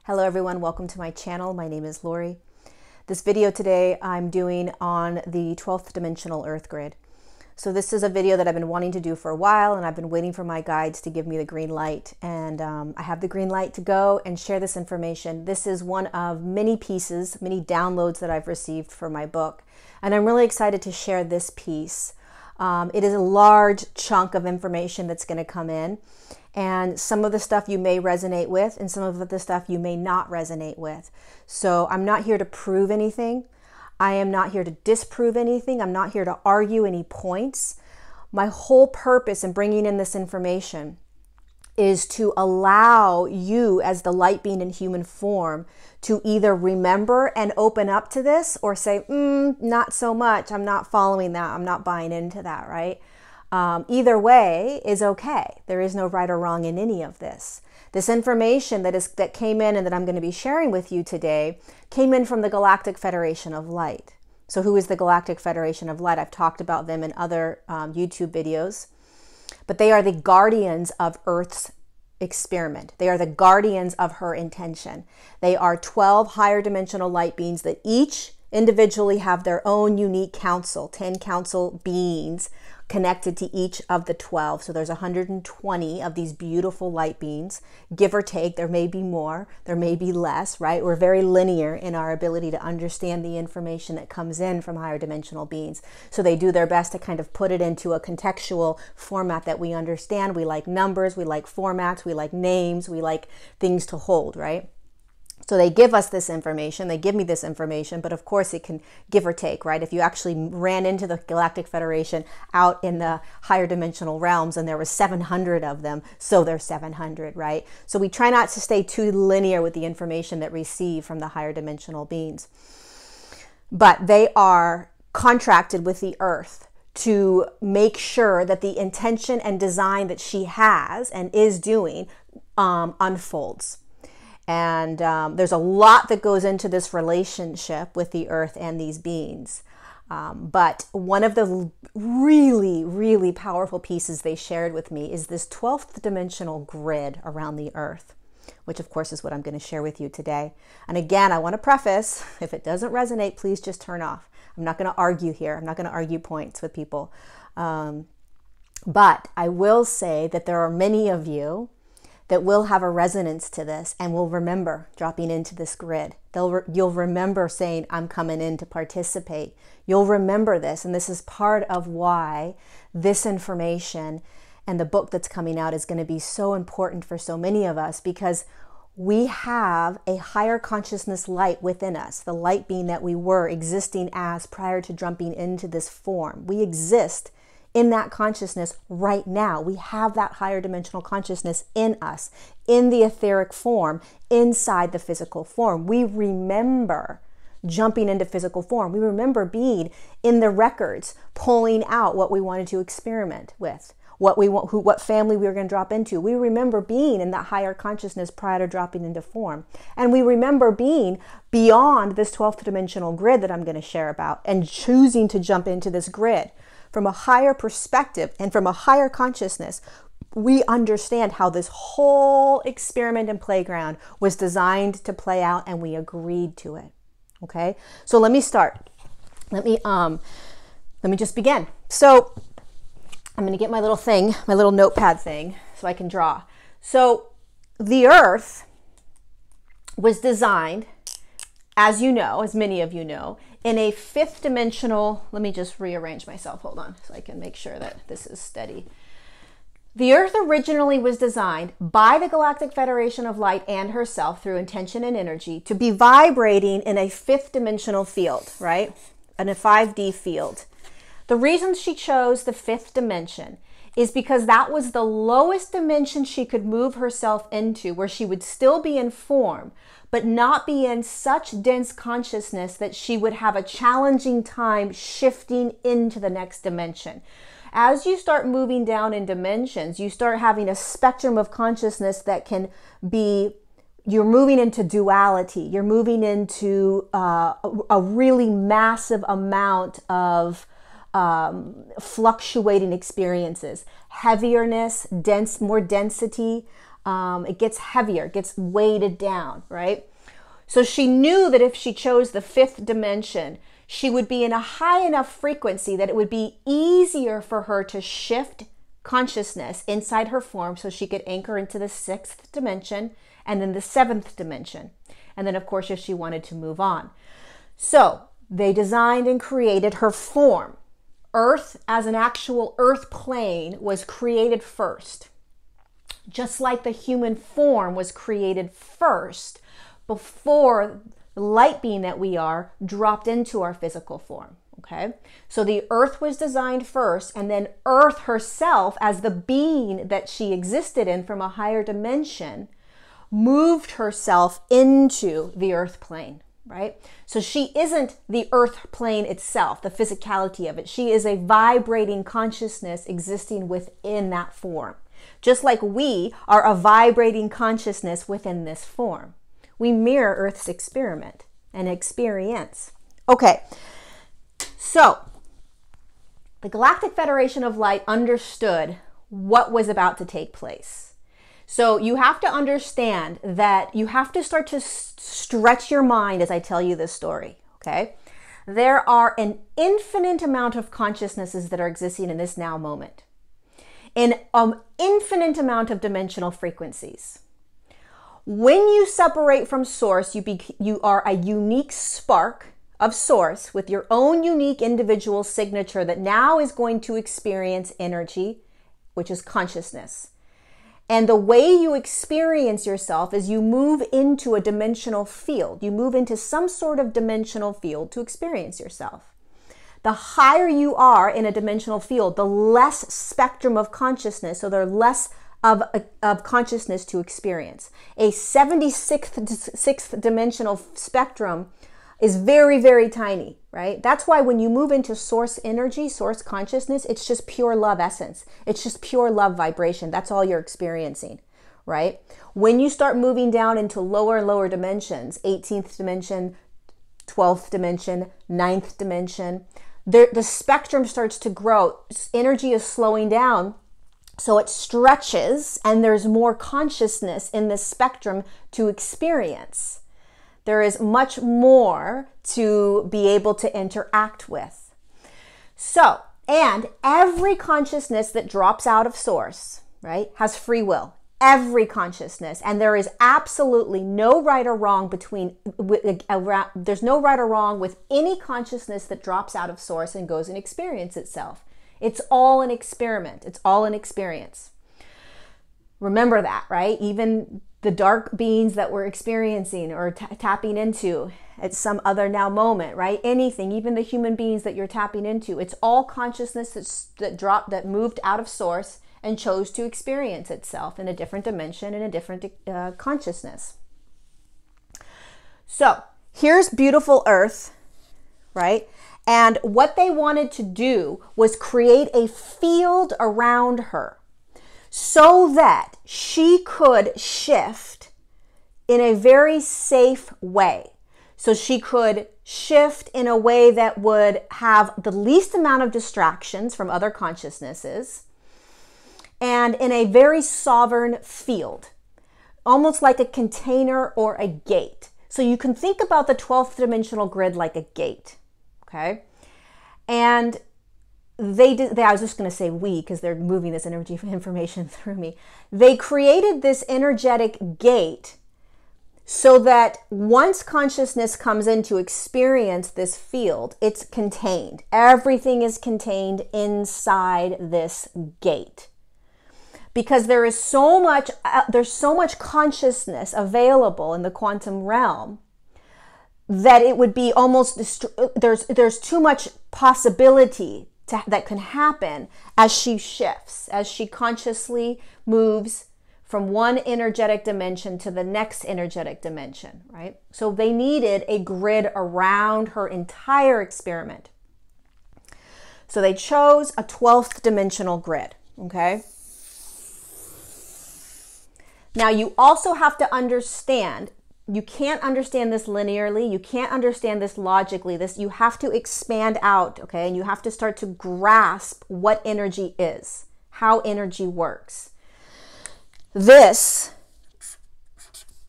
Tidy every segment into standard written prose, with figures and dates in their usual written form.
Hello everyone, welcome to my channel. My name is Lorie. This video today I'm doing on the 12th dimensional Earth grid. So this is a video that I've been wanting to do for a while, and I've been waiting for my guides to give me the green light, and I have the green light to go and share this information. This is one of many pieces, many downloads that I've received for my book, and I'm really excited to share this piece. It is a large chunk of information that's going to come in. And some of the stuff you may resonate with, and some of the stuff you may not resonate with. So I'm not here to prove anything. I am not here to disprove anything. I'm not here to argue any points. My whole purpose in bringing in this information is to allow you as the light being in human form to either remember and open up to this, or say, not so much. I'm not following that. I'm not buying into that, right? Either way is okay. There is no right or wrong in any of this. This information that came in and that I'm going to be sharing with you today came in from the Galactic Federation of Light. So who is the Galactic Federation of Light? I've talked about them in other YouTube videos, but they are the guardians of Earth's experiment. They are the guardians of her intention. They are 12 higher dimensional light beings that each individually have their own unique council, 10 council beings connected to each of the 12. So there's 120 of these beautiful light beings, give or take. There may be more, there may be less, right? We're very linear in our ability to understand the information that comes in from higher dimensional beings. So they do their best to kind of put it into a contextual format that we understand. We like numbers, we like formats, we like names, we like things to hold, right? So they give us this information, they give me this information, but of course it can give or take, right? If you actually ran into the Galactic Federation out in the higher dimensional realms and there were 700 of them, so there's 700, right? So we try not to stay too linear with the information that we receive from the higher dimensional beings. But they are contracted with the Earth to make sure that the intention and design that she has and is doing unfolds. And there's a lot that goes into this relationship with the Earth and these beings. But one of the really, really powerful pieces they shared with me is this 12th dimensional grid around the Earth, which of course is what I'm going to share with you today. And again, I want to preface, if it doesn't resonate, please just turn off. I'm not going to argue here. I'm not going to argue points with people. But I will say that there are many of you that will have a resonance to this and will remember dropping into this grid. You'll remember saying, I'm coming in to participate. You'll remember this, and this is part of why this information and the book that's coming out is going to be so important for so many of us, because we have a higher consciousness light within us, the light being that we were existing as prior to jumping into this form. We exist in that consciousness right now. We have that higher dimensional consciousness in us, in the etheric form, inside the physical form. We remember jumping into physical form. We remember being in the records, pulling out what we wanted to experiment with, what family we were going to drop into. We remember being in that higher consciousness prior to dropping into form. And we remember being beyond this 12th dimensional grid that I'm going to share about, and choosing to jump into this grid. From a higher perspective and from a higher consciousness, we understand how this whole experiment and playground was designed to play out, and we agreed to it. Okay, so let me start. Let me just begin. So I'm going to get my little thing, my little notepad thing, so I can draw. So the Earth was designed, as you know, as many of you know, in a 5th dimensional, let me just rearrange myself, hold on, so I can make sure that this is steady. The Earth originally was designed by the Galactic Federation of Light and herself through intention and energy to be vibrating in a 5th dimensional field, right? In a 5D field. The reason she chose the 5th dimension is because that was the lowest dimension she could move herself into, where she would still be in form, but not be in such dense consciousness that she would have a challenging time shifting into the next dimension. As you start moving down in dimensions, you start having a spectrum of consciousness that can be, you're moving into duality. You're moving into a really massive amount of fluctuating experiences, heavierness, more density, it gets heavier, it gets weighted down, right? So she knew that if she chose the fifth dimension, she would be in a high enough frequency that it would be easier for her to shift consciousness inside her form so she could anchor into the sixth dimension and then the seventh dimension. And then, of course, if she wanted to move on. So they designed and created her form. Earth as an actual earth plane was created first. Just like the human form was created first before the light being that we are dropped into our physical form. Okay, so the earth was designed first, and then earth herself, as the being that she existed in from a higher dimension, moved herself into the earth plane, right? So she isn't the earth plane itself, the physicality of it. She is a vibrating consciousness existing within that form. Just like we are a vibrating consciousness within this form. We mirror Earth's experiment and experience. Okay. So, the Galactic Federation of Light understood what was about to take place. So you have to understand that you have to start to stretch your mind as I tell you this story, okay? There are an infinite amount of consciousnesses that are existing in this now moment. An infinite amount of dimensional frequencies. When you separate from Source, you are a unique spark of Source with your own unique individual signature that now is going to experience energy, which is consciousness. And the way you experience yourself is you move into a dimensional field. You move into some sort of dimensional field to experience yourself. The higher you are in a dimensional field, the less spectrum of consciousness, so there's less of consciousness to experience. A 76th dimensional spectrum is very, very tiny, right? That's why when you move into Source energy, Source consciousness, it's just pure love essence. It's just pure love vibration. That's all you're experiencing, right? When you start moving down into lower and lower dimensions, 18th dimension, 12th dimension, 9th dimension, the spectrum starts to grow. Energy is slowing down, so it stretches, and there's more consciousness in this spectrum to experience. There is much more to be able to interact with. So, and every consciousness that drops out of Source, right, has free will. Every consciousness. And there is absolutely no right or wrong there's no right or wrong with any consciousness that drops out of Source and goes and experiences itself. It's all an experiment. It's all an experience. Remember that, right? Even the dark beings that we're experiencing or tapping into at some other now moment, right? Anything, even the human beings that you're tapping into, it's all consciousness that moved out of Source and chose to experience itself in a different dimension, in a different consciousness. So here's beautiful Earth, right? And what they wanted to do was create a field around her so that she could shift in a very safe way. So she could shift in a way that would have the least amount of distractions from other consciousnesses and in a very sovereign field, almost like a container or a gate. So you can think about the 12th dimensional grid like a gate, okay? And I was just going to say we, because they're moving this energy information through me. They created this energetic gate so that once consciousness comes in to experience this field, it's contained. Everything is contained inside this gate. Because there is there's so much consciousness available in the quantum realm that it would be almost, there's too much possibility that can happen as she shifts, as she consciously moves from one energetic dimension to the next energetic dimension, right? So they needed a grid around her entire experiment. So they chose a 12th dimensional grid, okay? Now you also have to understand, you can't understand this linearly, you can't understand this logically, you have to expand out, okay? And you have to start to grasp what energy is, how energy works. This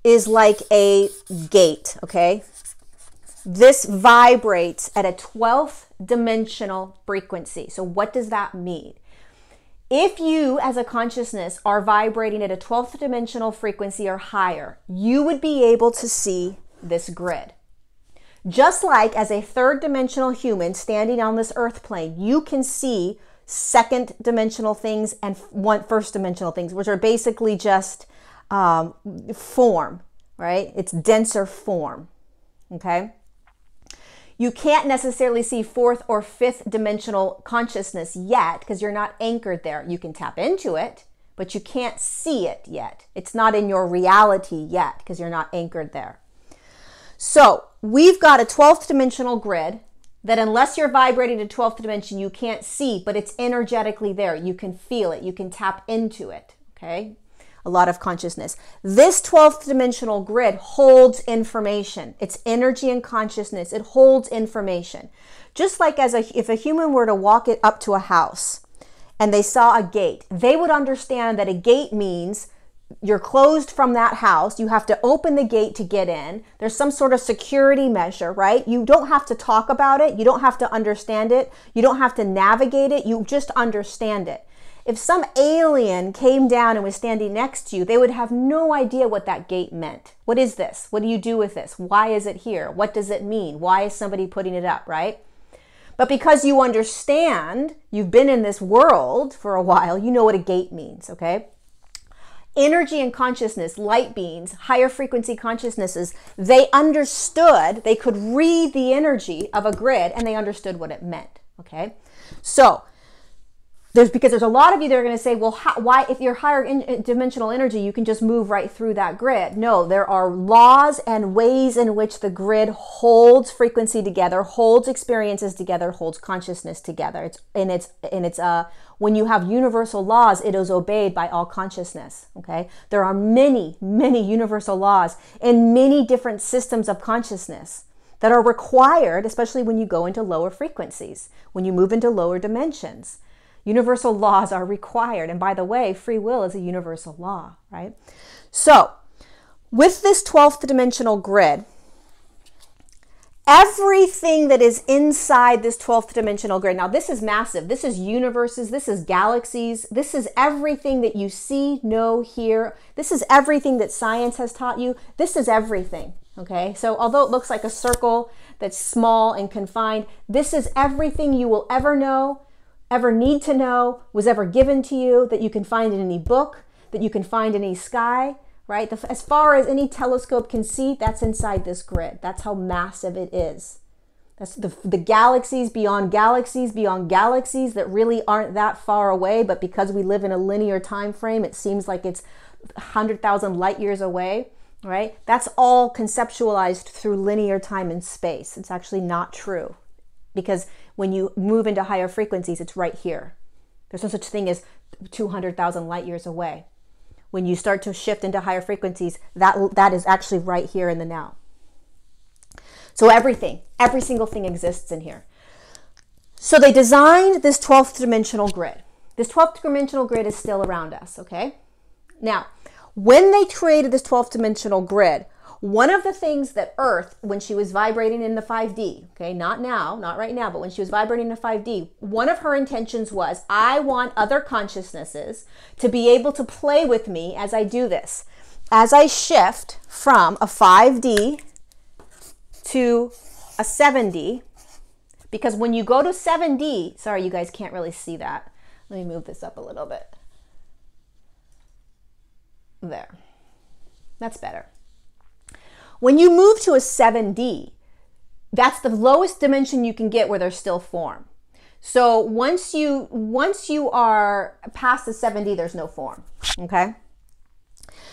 is like a gate, okay? This vibrates at a 12th dimensional frequency. So what does that mean? If you as a consciousness are vibrating at a 12th dimensional frequency or higher, you would be able to see this grid. Just like as a 3rd dimensional human standing on this earth plane, you can see 2nd dimensional things and 1st dimensional things, which are basically just form, right? It's denser form, okay? You can't necessarily see 4th or 5th dimensional consciousness yet because you're not anchored there. You can tap into it, but you can't see it yet. It's not in your reality yet because you're not anchored there. So we've got a 12th dimensional grid that unless you're vibrating to 12th dimension, you can't see, but it's energetically there. You can feel it. You can tap into it, okay? A lot of consciousness. This 12th dimensional grid holds information. It's energy and consciousness. It holds information. Just like if a human were to walk it up to a house and they saw a gate, they would understand that a gate means you're closed from that house. You have to open the gate to get in. There's some sort of security measure, right? You don't have to talk about it. You don't have to understand it. You don't have to navigate it. You just understand it. If some alien came down and was standing next to you, they would have no idea what that gate meant. What is this? What do you do with this? Why is it here? What does it mean? Why is somebody putting it up, right? But because you understand, you've been in this world for a while, you know what a gate means, okay? Energy and consciousness, light beings, higher frequency consciousnesses, they understood, they could read the energy of a grid and they understood what it meant, okay? So, because there's a lot of you that are going to say, well, why, if you're higher dimensional energy, you can just move right through that grid. No, there are laws and ways in which the grid holds frequency together, holds experiences together, holds consciousness together. When you have universal laws, it is obeyed by all consciousness, okay? There are many, many universal laws in many different systems of consciousness that are required, especially when you go into lower frequencies, when you move into lower dimensions. Universal laws are required. And by the way, free will is a universal law, right? So with this 12th dimensional grid, everything that is inside this 12th dimensional grid, now this is massive. This is universes. This is galaxies. This is everything that you see, know, hear. This is everything that science has taught you. This is everything, okay? So although it looks like a circle that's small and confined, this is everything you will ever know, ever need to know, was ever given to you, that you can find in any book, that you can find in any sky, right? As far as any telescope can see, that's inside this grid. That's how massive it is. That's the galaxies beyond galaxies beyond galaxies that really aren't that far away, but because we live in a linear time frame, it seems like it's 100,000 light years away, right? That's all conceptualized through linear time and space. It's actually not true. Because when you move into higher frequencies, it's right here. There's no such thing as 200,000 light years away. When you start to shift into higher frequencies, that is actually right here in the now. So every single thing exists in here. So they designed this 12th dimensional grid. This 12th dimensional grid is still around us, okay? Now, when they created this 12th dimensional grid, one of the things that Earth, when she was vibrating in the 5D, okay, not now, not right now, but when she was vibrating in the 5D, one of her intentions was, I want other consciousnesses to be able to play with me as I do this. As I shift from a 5D to a 7D, because when you go to 7D, sorry, you guys can't really see that. Let me move this up a little bit. There. That's better. When you move to a 7D, that's the lowest dimension you can get where there's still form. So once you are past the 7D, there's no form, okay?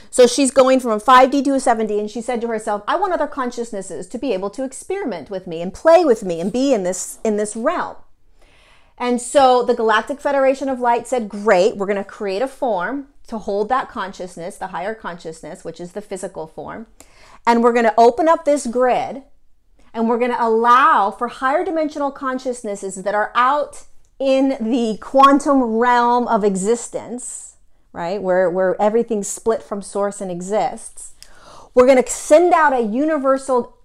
So she's going from a 5D to a 7D, and she said to herself, I want other consciousnesses to be able to experiment with me and play with me and be in this realm. And so the Galactic Federation of Light said, great, we're going to create a form to hold that consciousness, the higher consciousness, which is the physical form. And we're going to open up this grid and we're going to allow for higher dimensional consciousnesses that are out in the quantum realm of existence, right? Where everything's split from source and exists. We're going to send out a universal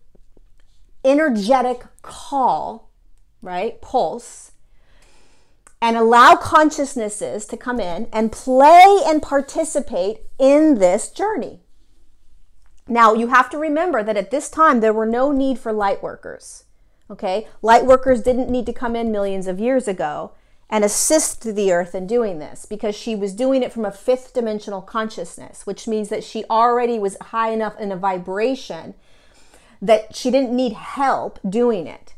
energetic call, right? Pulse, and allow consciousnesses to come in and play and participate in this journey. Now, you have to remember that at this time, there were no need for light workers, okay? Light workers didn't need to come in millions of years ago and assist the earth in doing this, because she was doing it from a 5th dimensional consciousness, which means that she already was high enough in a vibration that she didn't need help doing it.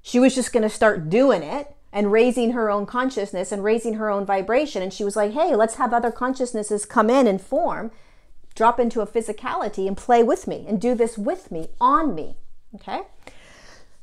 She was just going to start doing it and raising her own consciousness and raising her own vibration. And she was like, hey, let's have other consciousnesses come in and form, drop into a physicality and play with me and do this with me, on me, okay?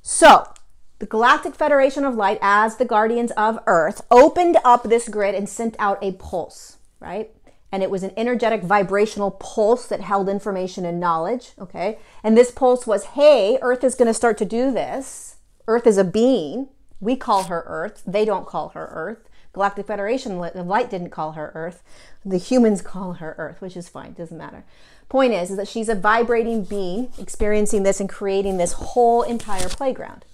So the Galactic Federation of Light, as the guardians of Earth, opened up this grid and sent out a pulse, right? And it was an energetic vibrational pulse that held information and knowledge, okay? And this pulse was, hey, Earth is going to start to do this. Earth is a being. We call her Earth. They don't call her Earth. Galactic Federation of Light didn't call her Earth. The humans call her Earth, which is fine. Doesn't matter. Point is that she's a vibrating being experiencing this and creating this whole entire playground.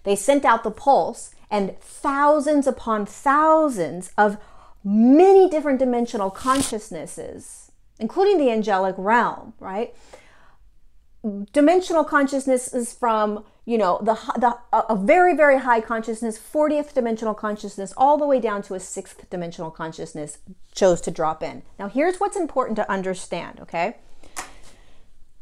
They sent out the pulse, and thousands upon thousands of many different dimensional consciousnesses, including the angelic realm, right? Dimensional consciousness is from, you know, a very, very high consciousness, 40th dimensional consciousness, all the way down to a 6th dimensional consciousness chose to drop in. Now, here's what's important to understand, okay?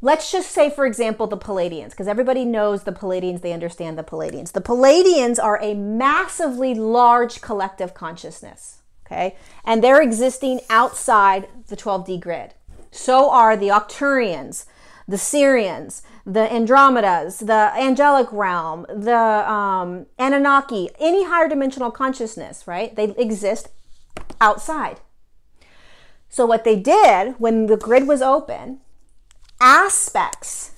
Let's just say, for example, the Pleiadians, because everybody knows the Pleiadians, they understand the Pleiadians. The Pleiadians are a massively large collective consciousness, okay? And they're existing outside the 12D grid. So are the Arcturians, the Sirians, the Andromedas, the angelic realm, the Anunnaki, any higher dimensional consciousness, right? They exist outside. So what they did when the grid was open, aspects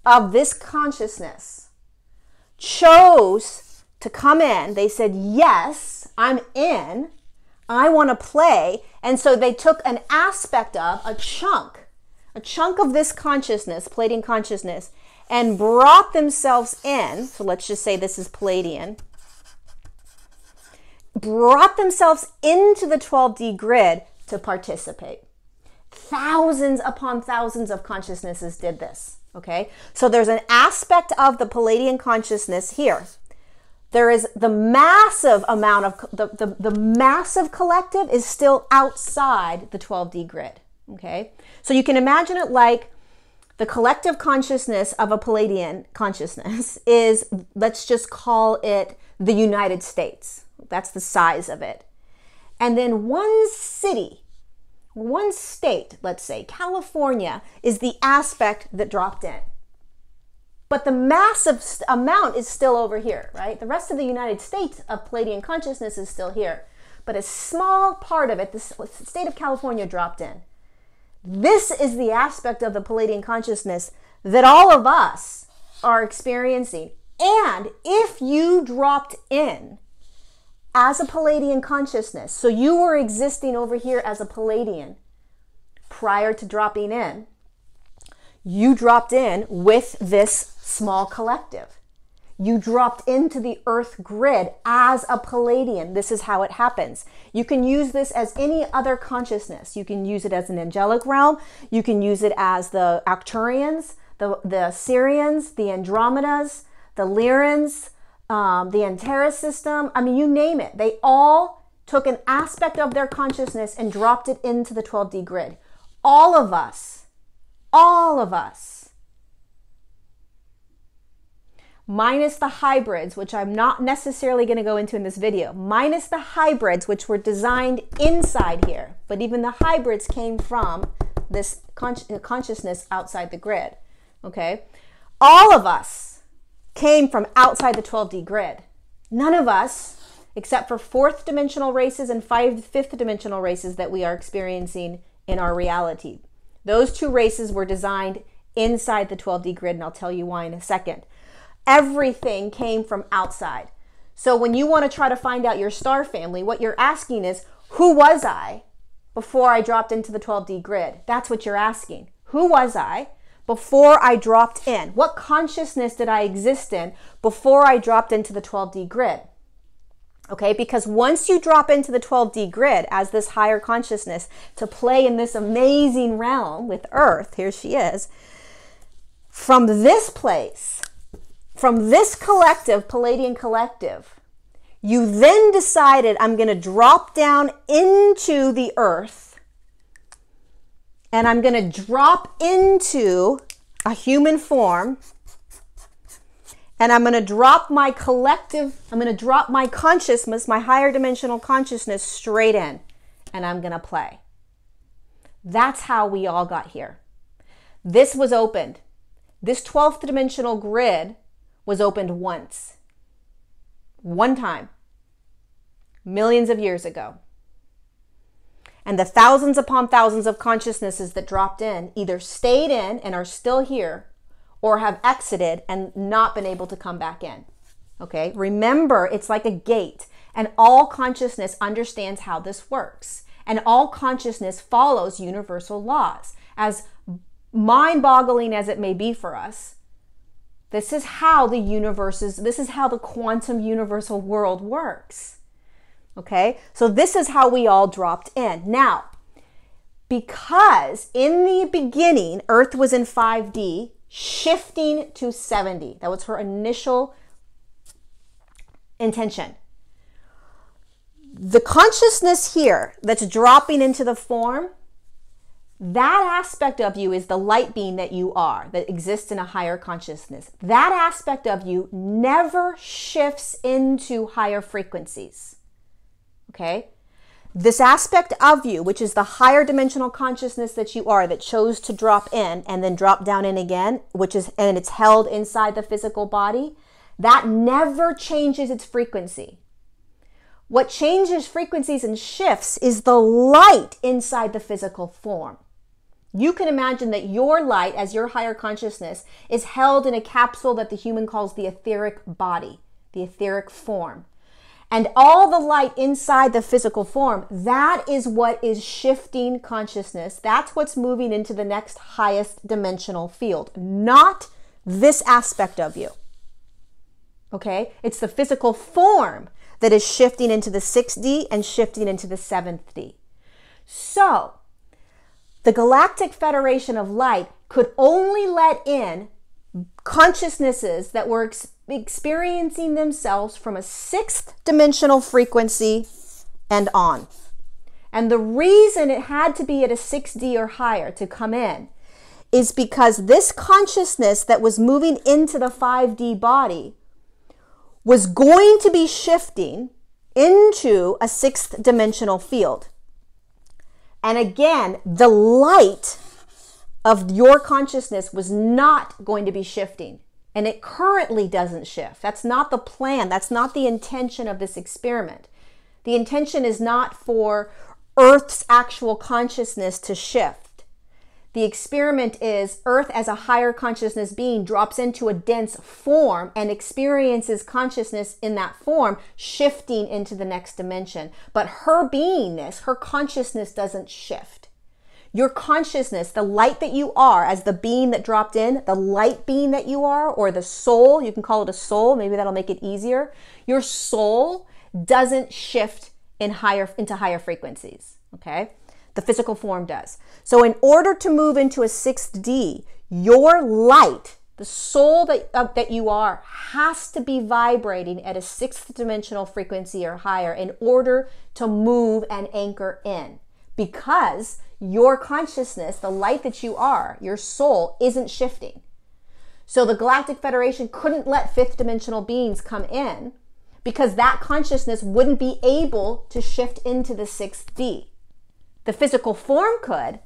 of this consciousness chose to come in. They said, yes, I'm in. I want to play. And so they took an aspect of a chunk of this consciousness, Pleiadian consciousness, and brought themselves in. So let's just say this is Pleiadian. Brought themselves into the 12D grid to participate. Thousands upon thousands of consciousnesses did this, okay? So there's an aspect of the Pleiadian consciousness here. There is the massive amount of, the massive collective is still outside the 12D grid, okay? So you can imagine it like the collective consciousness of a Pleiadian consciousness is, let's just call it the United States. That's the size of it. And then one city, one state, let's say California, is the aspect that dropped in. But the massive amount is still over here, right? The rest of the United States of Pleiadian consciousness is still here. But a small part of it, the state of California, dropped in. This is the aspect of the Pleiadian consciousness that all of us are experiencing. And if you dropped in as a Pleiadian consciousness, so you were existing over here as a Pleiadian prior to dropping in, you dropped in with this small collective. You dropped into the Earth grid as a Pleiadian. This is how it happens. You can use this as any other consciousness. You can use it as an angelic realm. You can use it as the Arcturians, the Sirians, the Andromedas, the Lyrans, the Antares system. I mean, you name it. They all took an aspect of their consciousness and dropped it into the 12D grid. All of us, minus the hybrids, which I'm not necessarily going to go into in this video, minus the hybrids, which were designed inside here. But even the hybrids came from this consciousness outside the grid, okay? All of us came from outside the 12D grid. None of us, except for 4th dimensional races and 5th dimensional races that we are experiencing in our reality. Those two races were designed inside the 12D grid, and I'll tell you why in a second. Everything came from outside. So when you want to try to find out your star family, what you're asking is, who was I before I dropped into the 12D grid? That's what you're asking. Who was I before I dropped in? What consciousness did I exist in before I dropped into the 12D grid? Okay, because once you drop into the 12D grid as this higher consciousness to play in this amazing realm with Earth, here she is, from this place, from this collective, Palladian collective, you then decided, I'm going to drop down into the Earth and I'm going to drop into a human form. And I'm going to drop my collective, I'm going to drop my consciousness, my higher dimensional consciousness straight in. And I'm going to play. That's how we all got here. This was opened. This 12th dimensional grid was opened once. One time. Millions of years ago. And the thousands upon thousands of consciousnesses that dropped in either stayed in and are still here, or have exited and not been able to come back in. Okay? Remember, it's like a gate, and all consciousness understands how this works. And all consciousness follows universal laws. As mind-boggling as it may be for us, this is how the quantum universal world works. Okay? So this is how we all dropped in. Now, because in the beginning, Earth was in 5D, shifting to 7D. That was her initial intention. The consciousness here that's dropping into the form, that aspect of you is the light being that you are, that exists in a higher consciousness. That aspect of you never shifts into higher frequencies. Okay? This aspect of you, which is the higher dimensional consciousness that you are, that chose to drop in and then drop down in again, and it's held inside the physical body, that never changes its frequency. What changes frequencies and shifts is the light inside the physical form. You can imagine that your light, as your higher consciousness, is held in a capsule that the human calls the etheric body, the etheric form. And all the light inside the physical form, that is what is shifting consciousness. That's what's moving into the next highest dimensional field, not this aspect of you. Okay? It's the physical form that is shifting into the 6D and shifting into the 7th D. So, the Galactic Federation of Light could only let in consciousnesses that were experiencing themselves from a 6th dimensional frequency and on. And the reason it had to be at a 6D or higher to come in is because this consciousness that was moving into the 5D body was going to be shifting into a 6th dimensional field. And again, the light of your consciousness was not going to be shifting. And it currently doesn't shift. That's not the plan. That's not the intention of this experiment. The intention is not for Earth's actual consciousness to shift. The experiment is Earth as a higher consciousness being drops into a dense form and experiences consciousness in that form shifting into the next dimension. But her beingness, her consciousness doesn't shift. Your consciousness, the light that you are as the being that dropped in, the light being that you are, or the soul, you can call it a soul, maybe that'll make it easier. Your soul doesn't shift into higher frequencies, okay? The physical form does. So in order to move into a 6th D, your light, the soul that you are, has to be vibrating at a 6th dimensional frequency or higher in order to move and anchor in. Because your consciousness, the light that you are, your soul, isn't shifting. So the Galactic Federation couldn't let 5th dimensional beings come in because that consciousness wouldn't be able to shift into the 6th D. The physical form could,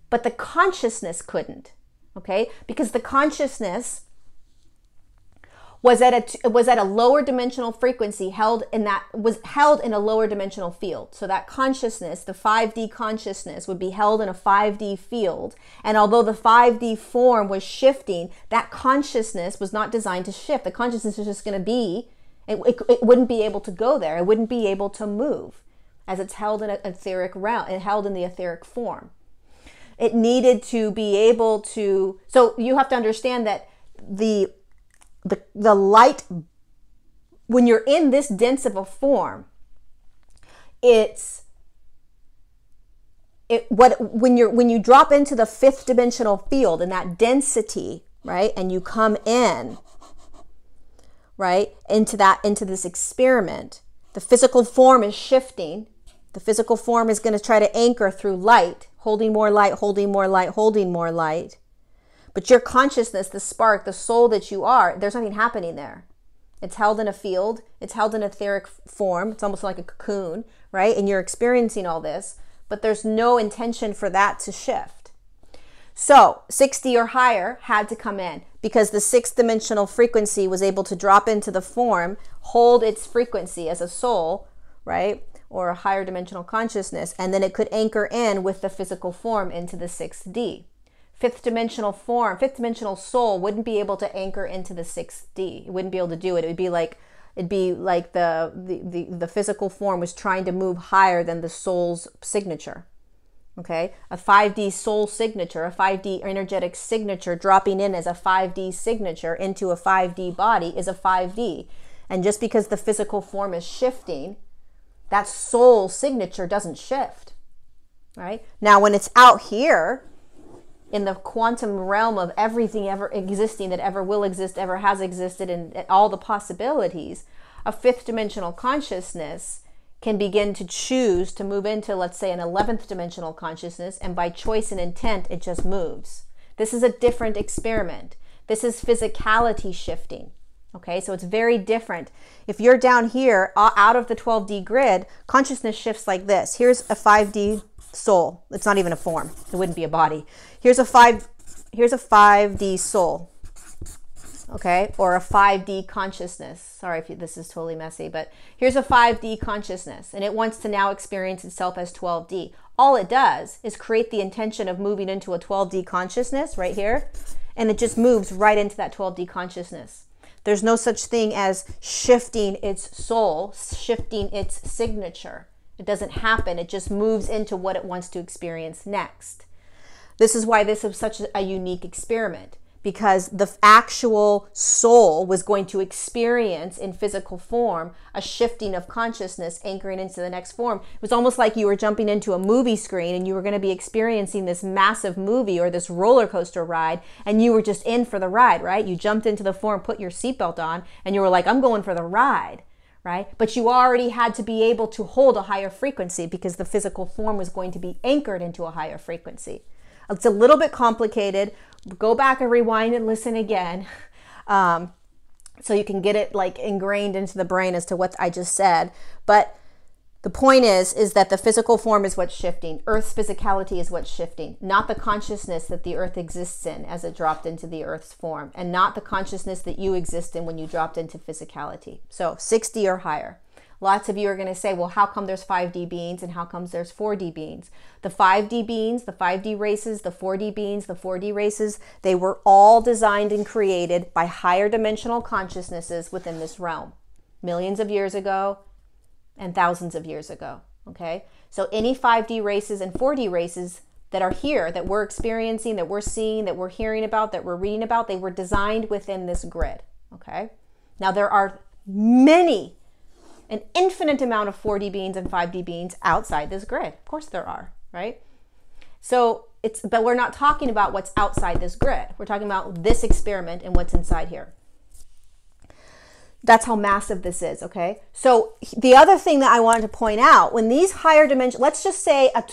but the consciousness couldn't, okay? Because the consciousness was at a lower dimensional frequency, was held in a lower dimensional field. So that consciousness, the 5D consciousness, would be held in a 5D field. And although the 5D form was shifting, that consciousness was not designed to shift. The consciousness was just going to be, it wouldn't be able to go there. It wouldn't be able to move. as it's held in an etheric realm and held in the etheric form. It needed to be able to, so you have to understand that the light, when you're in this dense of a form, when you drop into the fifth dimensional field and that density, right, and you come in, right, into this experiment, the physical form is shifting. The physical form is going to try to anchor through light, holding more light, holding more light, holding more light. But your consciousness, the spark, the soul that you are, there's nothing happening there. It's held in a field. It's held in etheric form. It's almost like a cocoon, right? And you're experiencing all this, but there's no intention for that to shift. So 60 or higher had to come in because the sixth dimensional frequency was able to drop into the form, hold its frequency as a soul, right? Or a higher dimensional consciousness, and then it could anchor in with the physical form into the 6D. Fifth dimensional form, fifth dimensional soul wouldn't be able to anchor into the 6D. It wouldn't be able to do it. It'd be like the physical form was trying to move higher than the soul's signature. Okay, a 5D soul signature, a 5D energetic signature dropping in as a 5D signature into a 5D body is a 5D. And just because the physical form is shifting, that soul signature doesn't shift, right? Now, when it's out here in the quantum realm of everything ever existing that ever will exist, ever has existed, and all the possibilities, a fifth dimensional consciousness can begin to choose to move into, let's say, an 11th dimensional consciousness, and by choice and intent, it just moves. This is a different experiment. This is physicality shifting. Okay, so it's very different. If you're down here out of the 12D grid, consciousness shifts like this. Here's a 5D soul. It's not even a form. It wouldn't be a body. Here's a 5D soul. Okay, or a 5D consciousness. Sorry if this is totally messy, but here's a 5D consciousness, and it wants to now experience itself as 12D. All it does is create the intention of moving into a 12D consciousness right here, and it just moves right into that 12D consciousness. There's no such thing as shifting its soul, shifting its signature. It doesn't happen. It just moves into what it wants to experience next. This is why this is such a unique experiment, because the actual soul was going to experience in physical form a shifting of consciousness anchoring into the next form. It was almost like you were jumping into a movie screen and you were going to be experiencing this massive movie or this roller coaster ride, and you were just in for the ride, right? You jumped into the form, put your seatbelt on, and you were like, I'm going for the ride, right? But you already had to be able to hold a higher frequency because the physical form was going to be anchored into a higher frequency. It's a little bit complicated. Go back and rewind and listen again, so you can get it like ingrained into the brain as to what I just said. But the point is that the physical form is what's shifting. Earth's physicality is what's shifting, not the consciousness that the earth exists in as it dropped into the earth's form, and not the consciousness that you exist in when you dropped into physicality. So 60 or higher. Lots of you are going to say, well, how come there's 5D beings and how comes there's 4D beings? The 5D beings, the 5D races, the 4D beings, the 4D races, they were all designed and created by higher dimensional consciousnesses within this realm, millions of years ago and thousands of years ago, okay? So any 5D races and 4D races that are here, that we're experiencing, that we're seeing, that we're hearing about, that we're reading about, they were designed within this grid, okay? Now there are an infinite amount of 4D beings and 5D beings outside this grid. Of course there are, right? So but we're not talking about what's outside this grid. We're talking about this experiment and what's inside here. That's how massive this is, okay? So the other thing that I wanted to point out, when these higher dimensions, let's just say a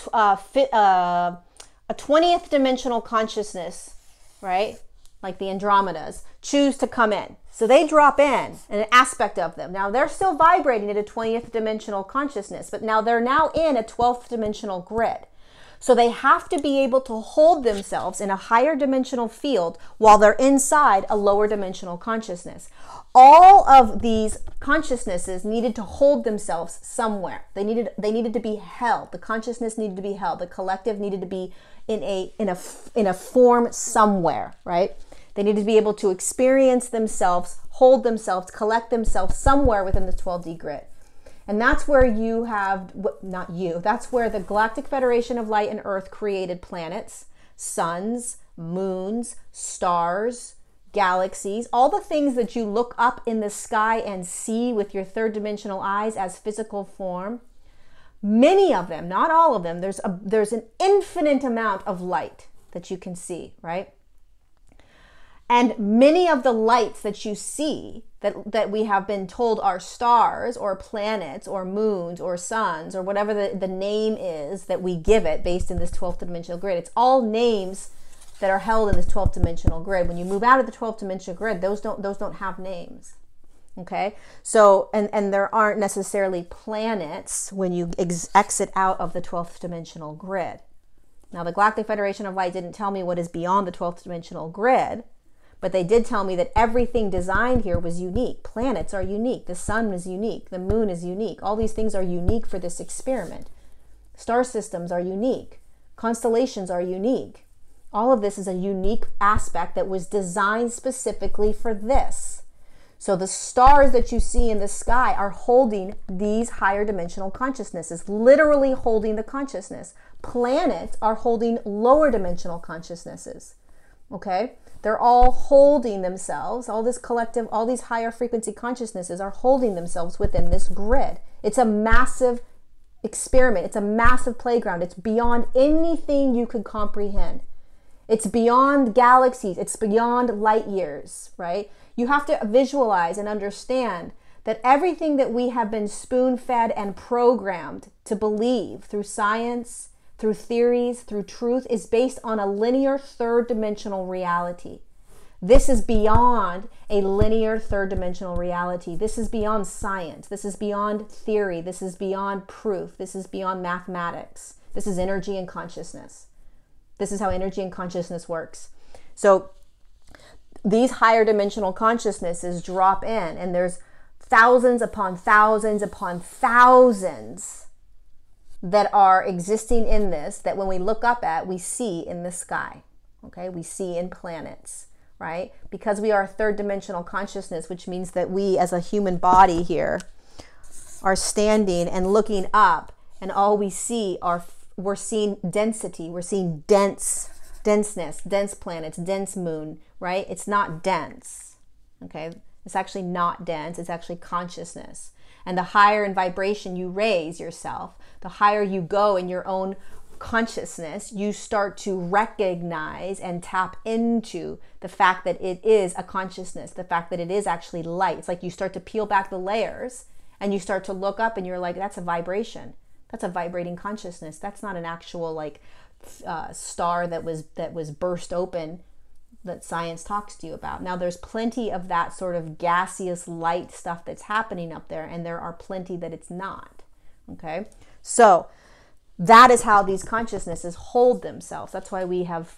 20th dimensional consciousness, right? Like the Andromedas, choose to come in. So they drop in, an aspect of them. Now they're still vibrating at a 20th dimensional consciousness, but now they're now in a 12th dimensional grid. So they have to be able to hold themselves in a higher dimensional field while they're inside a lower dimensional consciousness. All of these consciousnesses needed to hold themselves somewhere. They needed to be held. The consciousness needed to be held. The collective needed to be in a form somewhere, right? They needed to be able to experience themselves, hold themselves, collect themselves somewhere within the 12D grid. And that's where you have, not you, that's where the Galactic Federation of Light and Earth created planets, suns, moons, stars, galaxies, all the things that you look up in the sky and see with your third dimensional eyes as physical form. Many of them, not all of them, there's an infinite amount of light that you can see, right? And many of the lights that you see that we have been told are stars or planets or moons or suns or whatever the name is that we give it based in this 12th dimensional grid. It's all names that are held in this 12th dimensional grid. When you move out of the 12th dimensional grid, those don't have names. Okay? So, and there aren't necessarily planets when you exit out of the 12th dimensional grid. Now, the Galactic Federation of Light didn't tell me what is beyond the 12th dimensional grid, but they did tell me that everything designed here was unique. Planets are unique. The sun is unique. The moon is unique. All these things are unique for this experiment. Star systems are unique. Constellations are unique. All of this is a unique aspect that was designed specifically for this. So the stars that you see in the sky are holding these higher dimensional consciousnesses, literally holding the consciousness. Planets are holding lower dimensional consciousnesses. Okay? They're all holding themselves, all this collective, all these higher frequency consciousnesses are holding themselves within this grid. It's a massive experiment. It's a massive playground. It's beyond anything you could comprehend. It's beyond galaxies. It's beyond light years, right? You have to visualize and understand that everything that we have been spoon-fed and programmed to believe through science, through theories, through truth, is based on a linear third dimensional reality. This is beyond a linear third dimensional reality. This is beyond science. This is beyond theory. This is beyond proof. This is beyond mathematics. This is energy and consciousness. This is how energy and consciousness works. So these higher dimensional consciousnesses drop in, and there's thousands upon thousands upon thousands that are existing in this, that when we look up at, we see in the sky, okay? We see in planets, right? Because we are third dimensional consciousness, which means that we as a human body here are standing and looking up, and all we see we're seeing density, we're seeing denseness, dense planets, dense moon, right? It's not dense, okay? It's actually not dense, it's actually consciousness. And the higher in vibration you raise yourself, the higher you go in your own consciousness, you start to recognize and tap into the fact that it is a consciousness, the fact that it is actually light. It's like you start to peel back the layers and you start to look up and you're like, that's a vibration. That's a vibrating consciousness. That's not an actual like star that was burst open that science talks to you about. Now, there's plenty of that sort of gaseous light stuff that's happening up there, and there are plenty that it's not. Okay? So that is how these consciousnesses hold themselves. That's why we have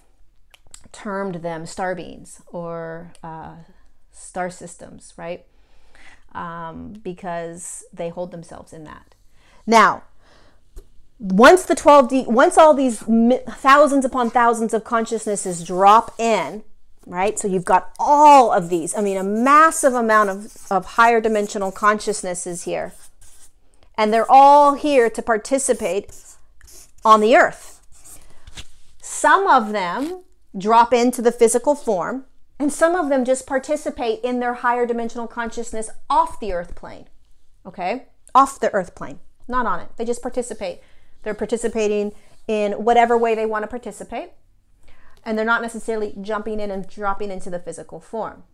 termed them star beings or star systems, right? Because they hold themselves in that. Now, once all these thousands upon thousands of consciousnesses drop in, right? So you've got all of these, I mean, a massive amount of higher dimensional consciousnesses here. And they're all here to participate on the earth. Some of them drop into the physical form, and some of them just participate in their higher dimensional consciousness off the earth plane, okay? Off the earth plane, not on it. They just participate. They're participating in whatever way they want to participate. And they're not necessarily jumping in and dropping into the physical form.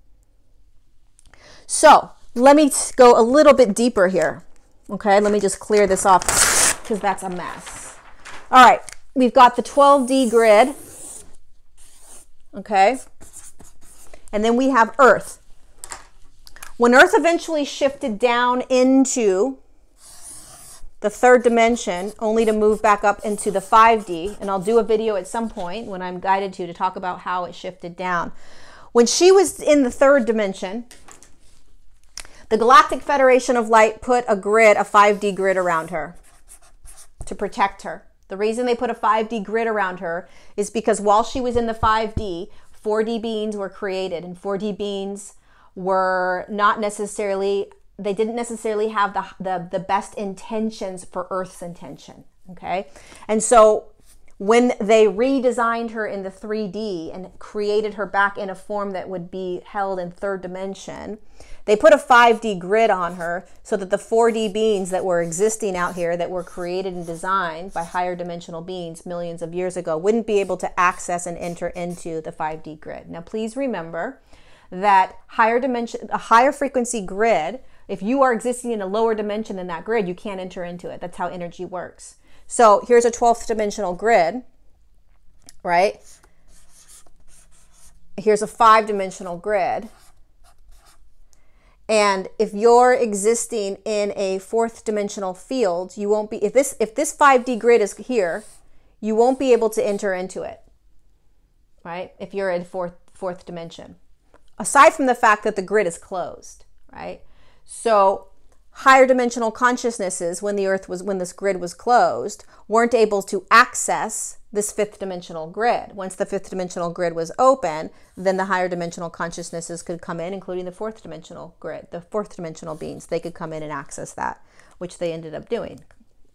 So let me go a little bit deeper here. Okay, let me just clear this off because that's a mess. All right, we've got the 12D grid. Okay, and then we have Earth. When Earth eventually shifted down into the third dimension, only to move back up into the 5D, and I'll do a video at some point when I'm guided to talk about how it shifted down. When she was in the third dimension, the Galactic Federation of Light put a 5D grid around her to protect her. The reason they put a 5D grid around her is because while she was in the 5D, 4D beings were created, and 4D beings were not necessarily they didn't necessarily have the best intentions for Earth's intention, okay? And so when they redesigned her in the 3D and created her back in a form that would be held in third dimension, they put a 5D grid on her so that the 4D beings that were existing out here, that were created and designed by higher dimensional beings millions of years ago, wouldn't be able to access and enter into the 5D grid. Now, please remember that a higher frequency grid, if you are existing in a lower dimension than that grid, you can't enter into it. That's how energy works. So here's a 12th dimensional grid, right? Here's a 5-dimensional grid. And if you're existing in a 4th dimensional field, you won't be, if this 5D grid is here, you won't be able to enter into it, right? If you're in fourth dimension. Aside from the fact that the grid is closed, right? So higher dimensional consciousnesses, when this grid was closed, weren't able to access this 5th dimensional grid. Once the 5th dimensional grid was open, then the higher dimensional consciousnesses could come in, including the 4th dimensional grid, the 4th dimensional beings. They could come in and access that, which they ended up doing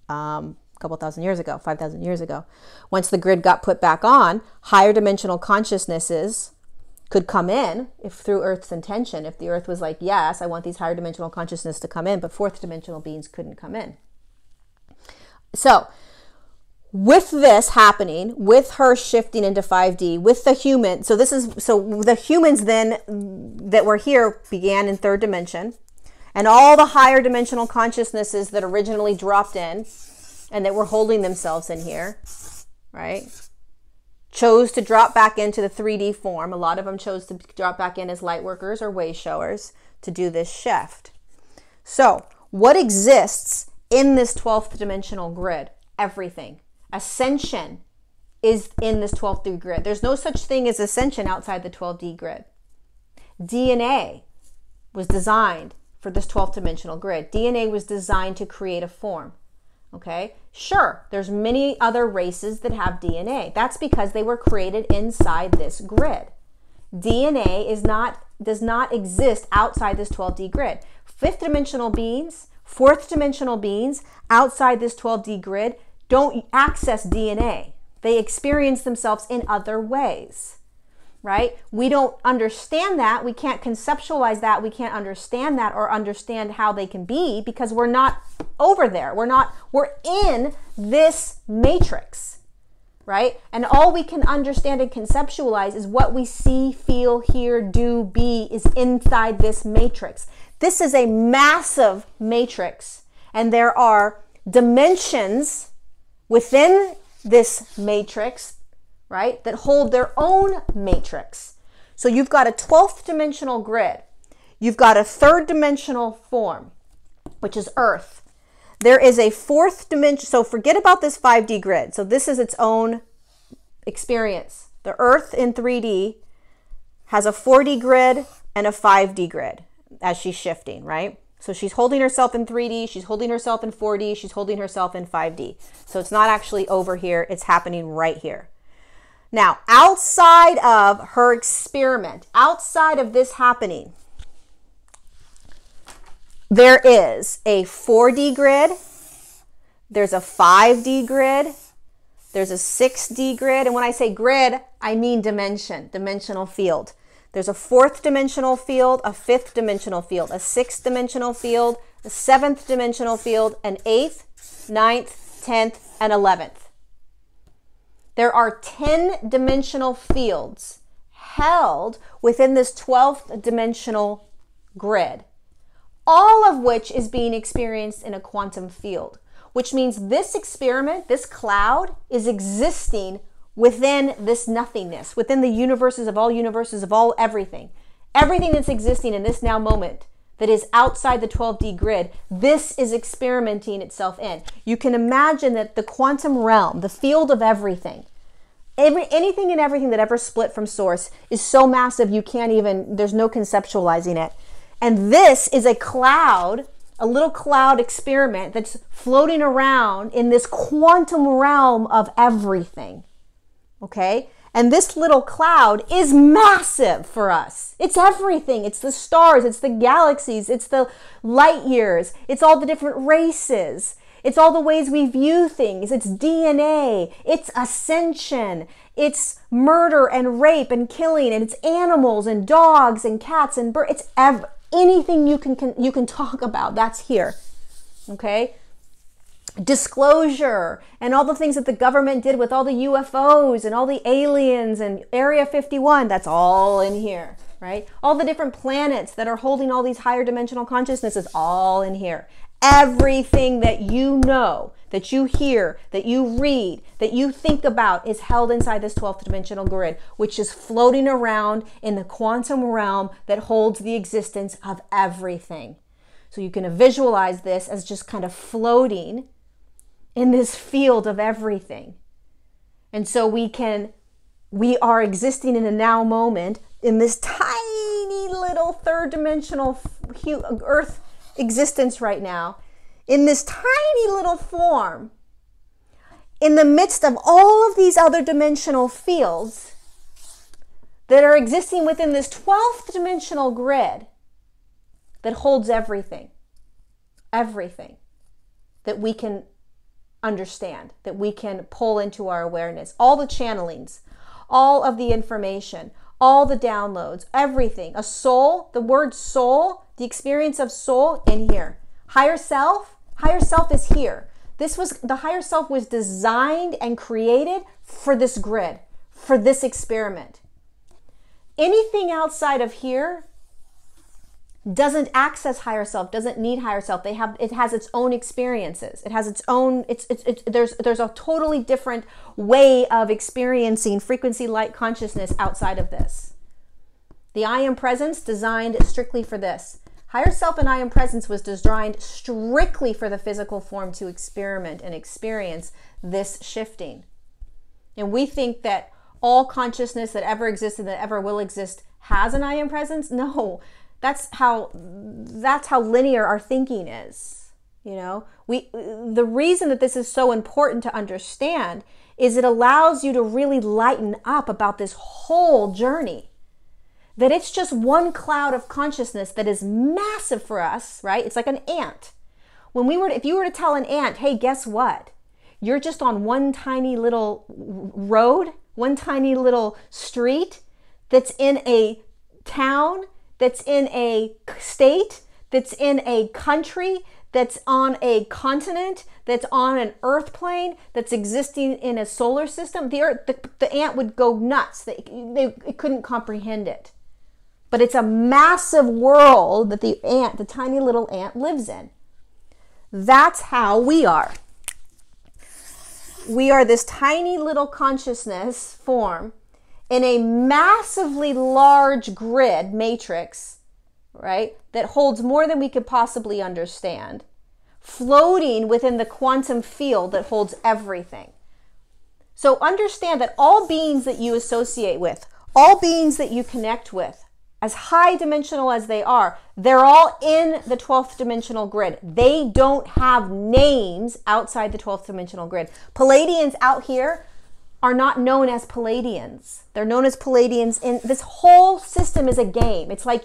a couple thousand years ago, 5,000 years ago. Once the grid got put back on, higher dimensional consciousnesses could come in if through Earth's intention. If the Earth was like, yes, I want these higher dimensional consciousness to come in, but 4th dimensional beings couldn't come in. So with this happening, with her shifting into 5D, with the human, so the humans then that were here began in 3rd dimension, and all the higher dimensional consciousnesses that originally dropped in and that were holding themselves in here, right, chose to drop back into the 3D form. A lot of them chose to drop back in as light workers or way showers to do this shift. So what exists in this 12th dimensional grid? Everything. Ascension is in this 12D grid. There's no such thing as ascension outside the 12D grid. DNA was designed for this 12th dimensional grid. DNA was designed to create a form. Okay, sure, there's many other races that have DNA. That's because they were created inside this grid. DNA does not exist outside this 12D grid. 5th dimensional beings, 4th dimensional beings outside this 12D grid don't access DNA. They experience themselves in other ways, right? We don't understand that. We can't conceptualize that. We can't understand that or understand how they can be because we're not over there. We're in this matrix, right? And all we can understand and conceptualize is what we see, feel, hear, do, be is inside this matrix. This is a massive matrix, and there are dimensions within this matrix, right, that hold their own matrix. So you've got a 12th dimensional grid. You've got a 3rd dimensional form, which is Earth. There is a 4th dimension. So forget about this 5D grid. So this is its own experience. The Earth in 3D has a 4D grid and a 5D grid as she's shifting, right? So she's holding herself in 3D, she's holding herself in 4D, she's holding herself in 5D. So it's not actually over here, it's happening right here. Now, outside of her experiment, outside of this happening, there is a 4D grid, there's a 5D grid, there's a 6D grid, and when I say grid, I mean dimension, dimensional field. There's a 4th dimensional field, a 5th dimensional field, a 6th dimensional field, a 7th dimensional field, an 8th, 9th, 10th, and 11th. There are 10 dimensional fields held within this 12th dimensional grid, all of which is being experienced in a quantum field, which means this experiment, this cloud, is existing within this nothingness, within the universes of all everything. Everything that's existing in this now moment that is outside the 12D grid, this is experimenting itself in. You can imagine that the quantum realm, the field of everything, anything and everything that ever split from source is so massive you can't even, there's no conceptualizing it. And this is a cloud, a little cloud experiment that's floating around in this quantum realm of everything. Okay? And this little cloud is massive for us. It's everything. It's the stars, it's the galaxies, it's the light years, it's all the different races, it's all the ways we view things, it's DNA, it's ascension, it's murder and rape and killing, and it's animals and dogs and cats and birds. It's anything you can talk about, that's here. Okay? Disclosure and all the things that the government did with all the UFOs and all the aliens and Area 51, that's all in here, right? All the different planets that are holding all these higher dimensional consciousnesses, all in here. Everything that you know, that you hear, that you read, that you think about is held inside this 12th dimensional grid, which is floating around in the quantum realm that holds the existence of everything. So you can visualize this as just kind of floating in this field of everything. And so we are existing in a now moment in this tiny little third dimensional earth existence right now, in this tiny little form, in the midst of all of these other dimensional fields that are existing within this 12th dimensional grid that holds everything that we can understand, that we can pull into our awareness, all the channelings, all of the information, all the downloads, everything. A soul, the word soul, the experience of soul in here. Higher self is here. The higher self was designed and created for this grid, for this experiment. Anything outside of here doesn't access higher self, doesn't need higher self. It has its own experiences. It has its own, there's a totally different way of experiencing frequency light consciousness outside of this. The I am presence designed strictly for this. Higher self and I am presence was designed strictly for the physical form to experiment and experience this shifting. And we think that all consciousness that ever existed, that ever will exist, has an I am presence. No. That's how linear our thinking is. You know, the reason that this is so important to understand is it allows you to really lighten up about this whole journey. That it's just one cloud of consciousness that is massive for us, right? It's like an ant. If you were to tell an ant, hey, guess what? You're just on one tiny little road, one tiny little street that's in a town, that's in a state, that's in a country, that's on a continent, that's on an earth plane, that's existing in a solar system, the ant would go nuts. It couldn't comprehend it. But it's a massive world that the tiny little ant lives in. That's how we are. We are this tiny little consciousness form in a massively large grid matrix, right, that holds more than we could possibly understand, floating within the quantum field that holds everything. So understand that all beings that you associate with, all beings that you connect with, as high dimensional as they are, they're all in the 12th dimensional grid. They don't have names outside the 12th dimensional grid. Palladians out here are not known as Palladians. They're known as Palladians. In this whole system is a game. It's like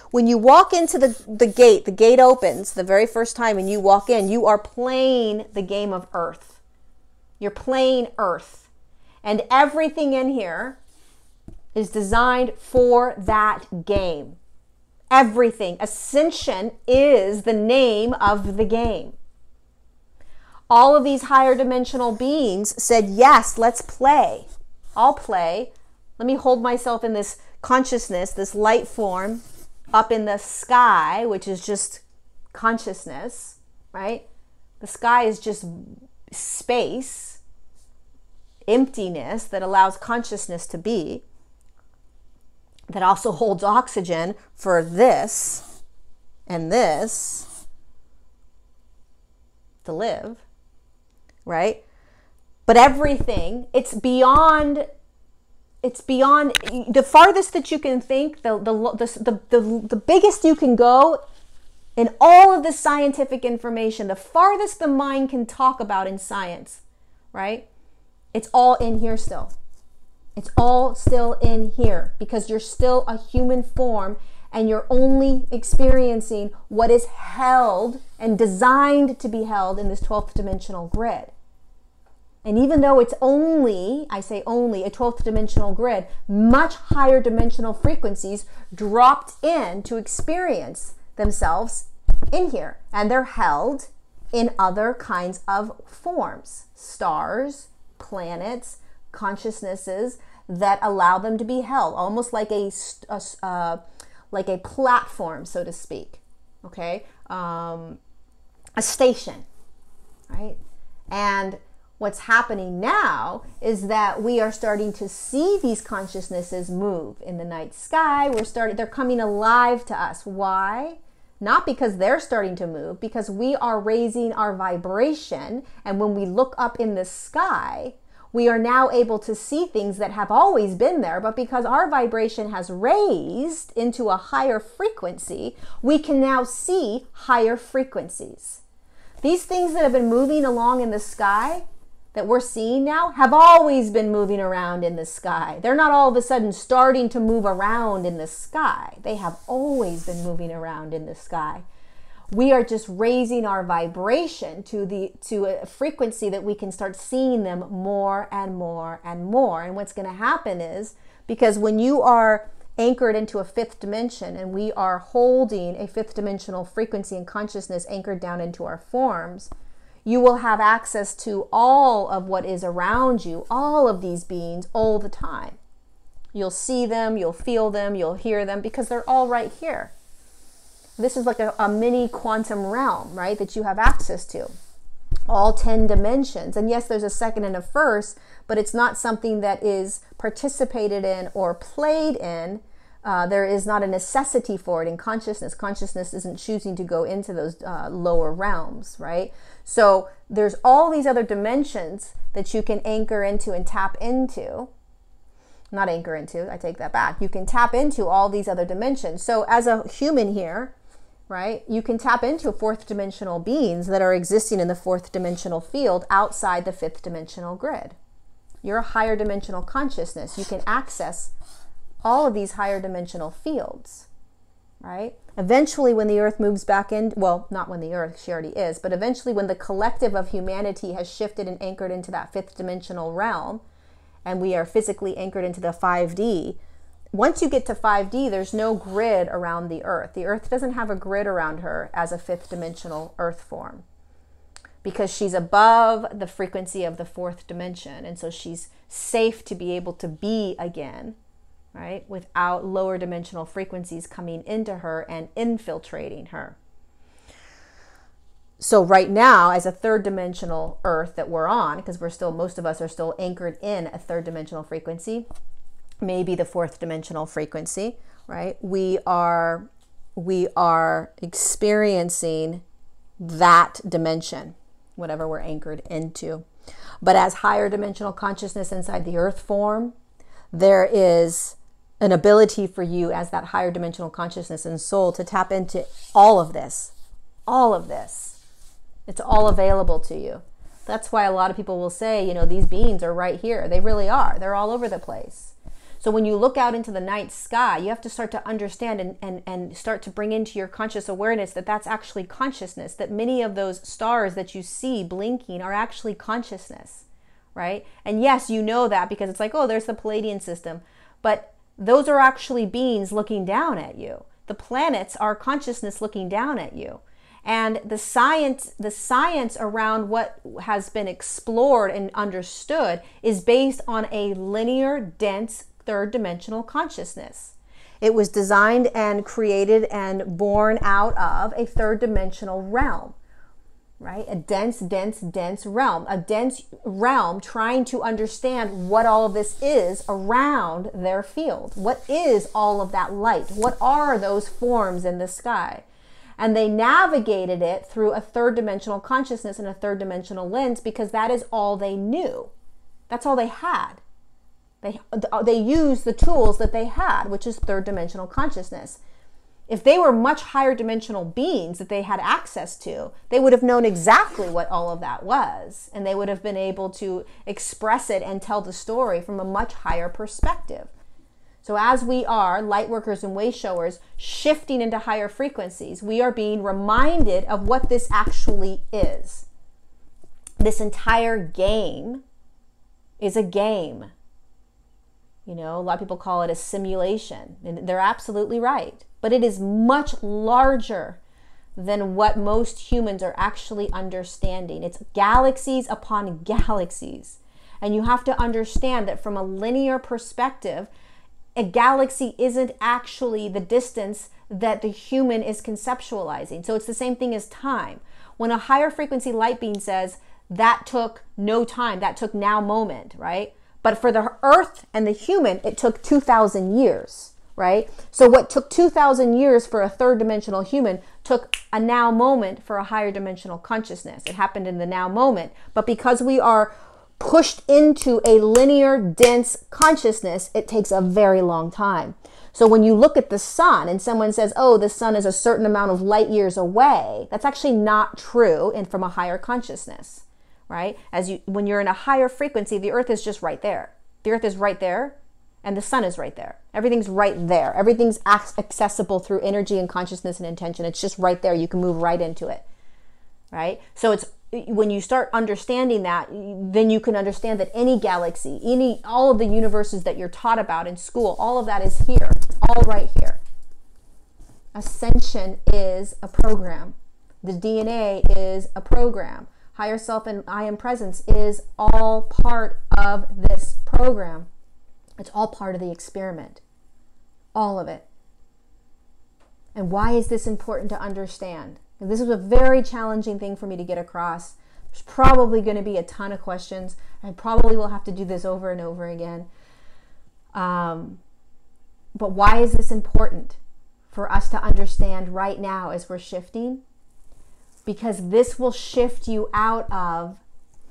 when you walk into the gate opens the very first time and you walk in, you are playing the game of Earth. You're playing Earth. And everything in here is designed for that game. Everything. Ascension is the name of the game. All of these higher dimensional beings said, yes, let's play. I'll play. Let me hold myself in this consciousness, this light form up in the sky, which is just consciousness, right? The sky is just space, emptiness that allows consciousness to be, that also holds oxygen for this and this to live. Right? But everything, it's beyond the farthest that you can think, the biggest you can go in all of the scientific information, the farthest the mind can talk about in science, right? It's all in here still. It's all still in here because you're still a human form and you're only experiencing what is held and designed to be held in this 12th dimensional grid. And even though it's only, I say only, a 12th dimensional grid, much higher dimensional frequencies dropped in to experience themselves in here. And they're held in other kinds of forms. Stars, planets, consciousnesses that allow them to be held. Almost like a platform, so to speak. Okay? A station. Right? And what's happening now is that we are starting to see these consciousnesses move in the night sky. They're coming alive to us. Why? Not because they're starting to move, because we are raising our vibration. And when we look up in the sky, we are now able to see things that have always been there, but because our vibration has raised into a higher frequency, we can now see higher frequencies. These things that have been moving along in the sky that we're seeing now have always been moving around in the sky. They're not all of a sudden starting to move around in the sky. They have always been moving around in the sky. We are just raising our vibration to a frequency that we can start seeing them more and more and more. And what's going to happen is, because when you are anchored into a fifth dimension and we are holding a fifth dimensional frequency and consciousness anchored down into our forms, you will have access to all of what is around you, all of these beings, all the time. You'll see them, you'll feel them, you'll hear them, because they're all right here. This is like a mini quantum realm, right, that you have access to. All 10 dimensions. And yes, there's a second and a first, but it's not something that is participated in or played in. There is not a necessity for it in consciousness. Consciousness isn't choosing to go into those lower realms, right? So there's all these other dimensions that you can anchor into and tap into. Not anchor into, I take that back. You can tap into all these other dimensions. So as a human here, right, you can tap into fourth dimensional beings that are existing in the fourth dimensional field outside the fifth dimensional grid. You're a higher dimensional consciousness. You can access all of these higher dimensional fields, right? Eventually, when the earth moves back in, well, not when the earth, she already is, but eventually when the collective of humanity has shifted and anchored into that fifth dimensional realm, and we are physically anchored into the 5D, once you get to 5D, there's no grid around the earth. The earth doesn't have a grid around her as a fifth dimensional earth form, because she's above the frequency of the fourth dimension. And so she's safe to be able to be again, right, without lower dimensional frequencies coming into her and infiltrating her. So right now, as a third dimensional earth that we're on, because most of us are still anchored in a third dimensional frequency, maybe the fourth dimensional frequency, right? We are experiencing that dimension, whatever we're anchored into. But as higher dimensional consciousness inside the earth form, there is an ability for you as that higher dimensional consciousness and soul to tap into all of this. All of this. It's all available to you. That's why a lot of people will say, you know, these beings are right here. They really are. They're all over the place. So when you look out into the night sky, you have to start to understand and start to bring into your conscious awareness that that's actually consciousness, that many of those stars that you see blinking are actually consciousness, right? And yes, you know that because it's like, oh, there's the Palladian system. But those are actually beings looking down at you. The planets are consciousness looking down at you. And the science around what has been explored and understood is based on a linear, dense, third dimensional consciousness. It was designed and created and born out of a third dimensional realm, right? A dense realm. A dense realm trying to understand what all of this is around their field. What is all of that light? What are those forms in the sky? And they navigated it through a third dimensional consciousness and a third dimensional lens because that is all they knew. That's all they had. They used the tools that they had, which is third dimensional consciousness. If they were much higher dimensional beings that they had access to, they would have known exactly what all of that was, and they would have been able to express it and tell the story from a much higher perspective. So as we are, light workers and way showers, shifting into higher frequencies, we are being reminded of what this actually is. This entire game is a game. You know, a lot of people call it a simulation, and they're absolutely right. But it is much larger than what most humans are actually understanding. It's galaxies upon galaxies. And you have to understand that from a linear perspective, a galaxy isn't actually the distance that the human is conceptualizing. So it's the same thing as time. When a higher frequency light being says, that took no time, that took now moment, right? But for the earth and the human, it took 2,000 years, right? So what took 2,000 years for a third dimensional human took a now moment for a higher dimensional consciousness. It happened in the now moment. But because we are pushed into a linear, dense consciousness, it takes a very long time. So when you look at the sun and someone says, oh, the sun is a certain amount of light years away, that's actually not true and from a higher consciousness, right? When you're in a higher frequency, the earth is just right there. The earth is right there and the sun is right there. Everything's right there. Everything's accessible through energy and consciousness and intention. It's just right there. You can move right into it, right? So when you start understanding that, then you can understand that any galaxy, all of the universes that you're taught about in school, all of that is here, all right here. Ascension is a program. The DNA is a program. Higher self and I am presence is all part of this program. It's all part of the experiment. All of it. And why is this important to understand? And this was a very challenging thing for me to get across. There's probably going to be a ton of questions. I probably will have to do this over and over again. But why is this important for us to understand right now as we're shifting? Because this will shift you out of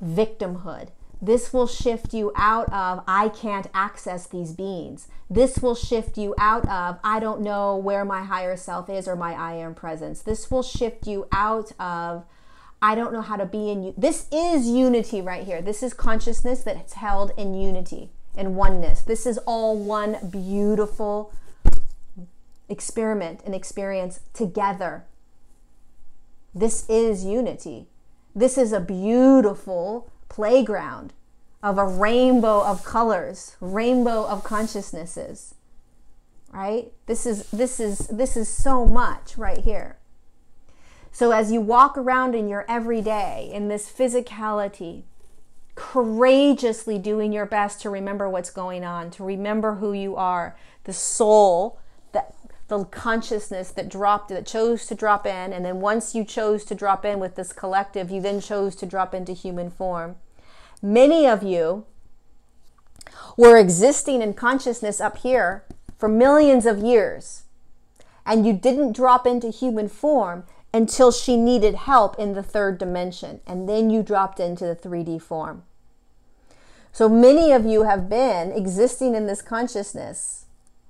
victimhood. This will shift you out of, I can't access these beings. This will shift you out of, I don't know where my higher self is or my I am presence. This will shift you out of, I don't know how to be in you. This is unity right here. This is consciousness that's held in unity and oneness. This is all one beautiful experiment and experience together. This is unity. This is a beautiful playground of a rainbow of colors, rainbow of consciousnesses, right? This is so much right here. So as you walk around in your everyday, in this physicality, courageously doing your best to remember what's going on, to remember who you are, the soul, the consciousness that chose to drop in, and then once you chose to drop in with this collective, you then chose to drop into human form. Many of you were existing in consciousness up here for millions of years, and you didn't drop into human form until she needed help in the third dimension, and then you dropped into the 3D form. So many of you have been existing in this consciousness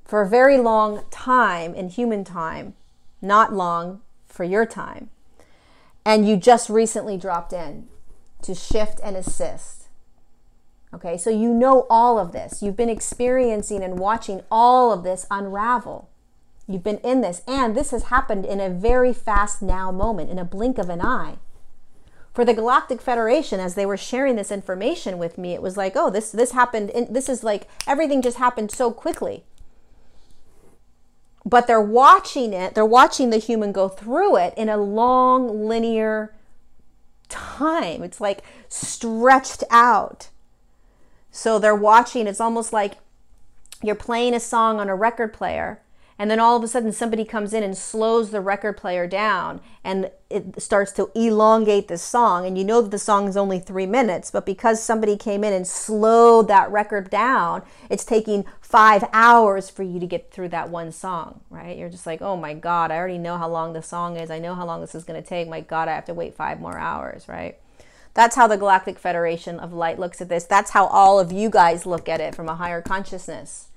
for a very long time in human time, not long for your time. And you just recently dropped in to shift and assist. Okay, so you know all of this. You've been experiencing and watching all of this unravel. You've been in this, and this has happened in a very fast now moment, in a blink of an eye. For the Galactic Federation, as they were sharing this information with me, it was like, oh, this happened, this is like, everything just happened so quickly. But they're watching it, they're watching the human go through it in a long linear time. It's like stretched out. So they're watching, it's almost like you're playing a song on a record player, and then all of a sudden somebody comes in and slows the record player down, and it starts to elongate the song, and you know that the song is only 3 minutes, but because somebody came in and slowed that record down, it's taking 5 hours for you to get through that one song, right? You're just like, oh my God, I already know how long the song is. I know how long this is going to take. My God, I have to wait 5 more hours, right? That's how the Galactic Federation of Light looks at this. That's how all of you guys look at it from a higher consciousness,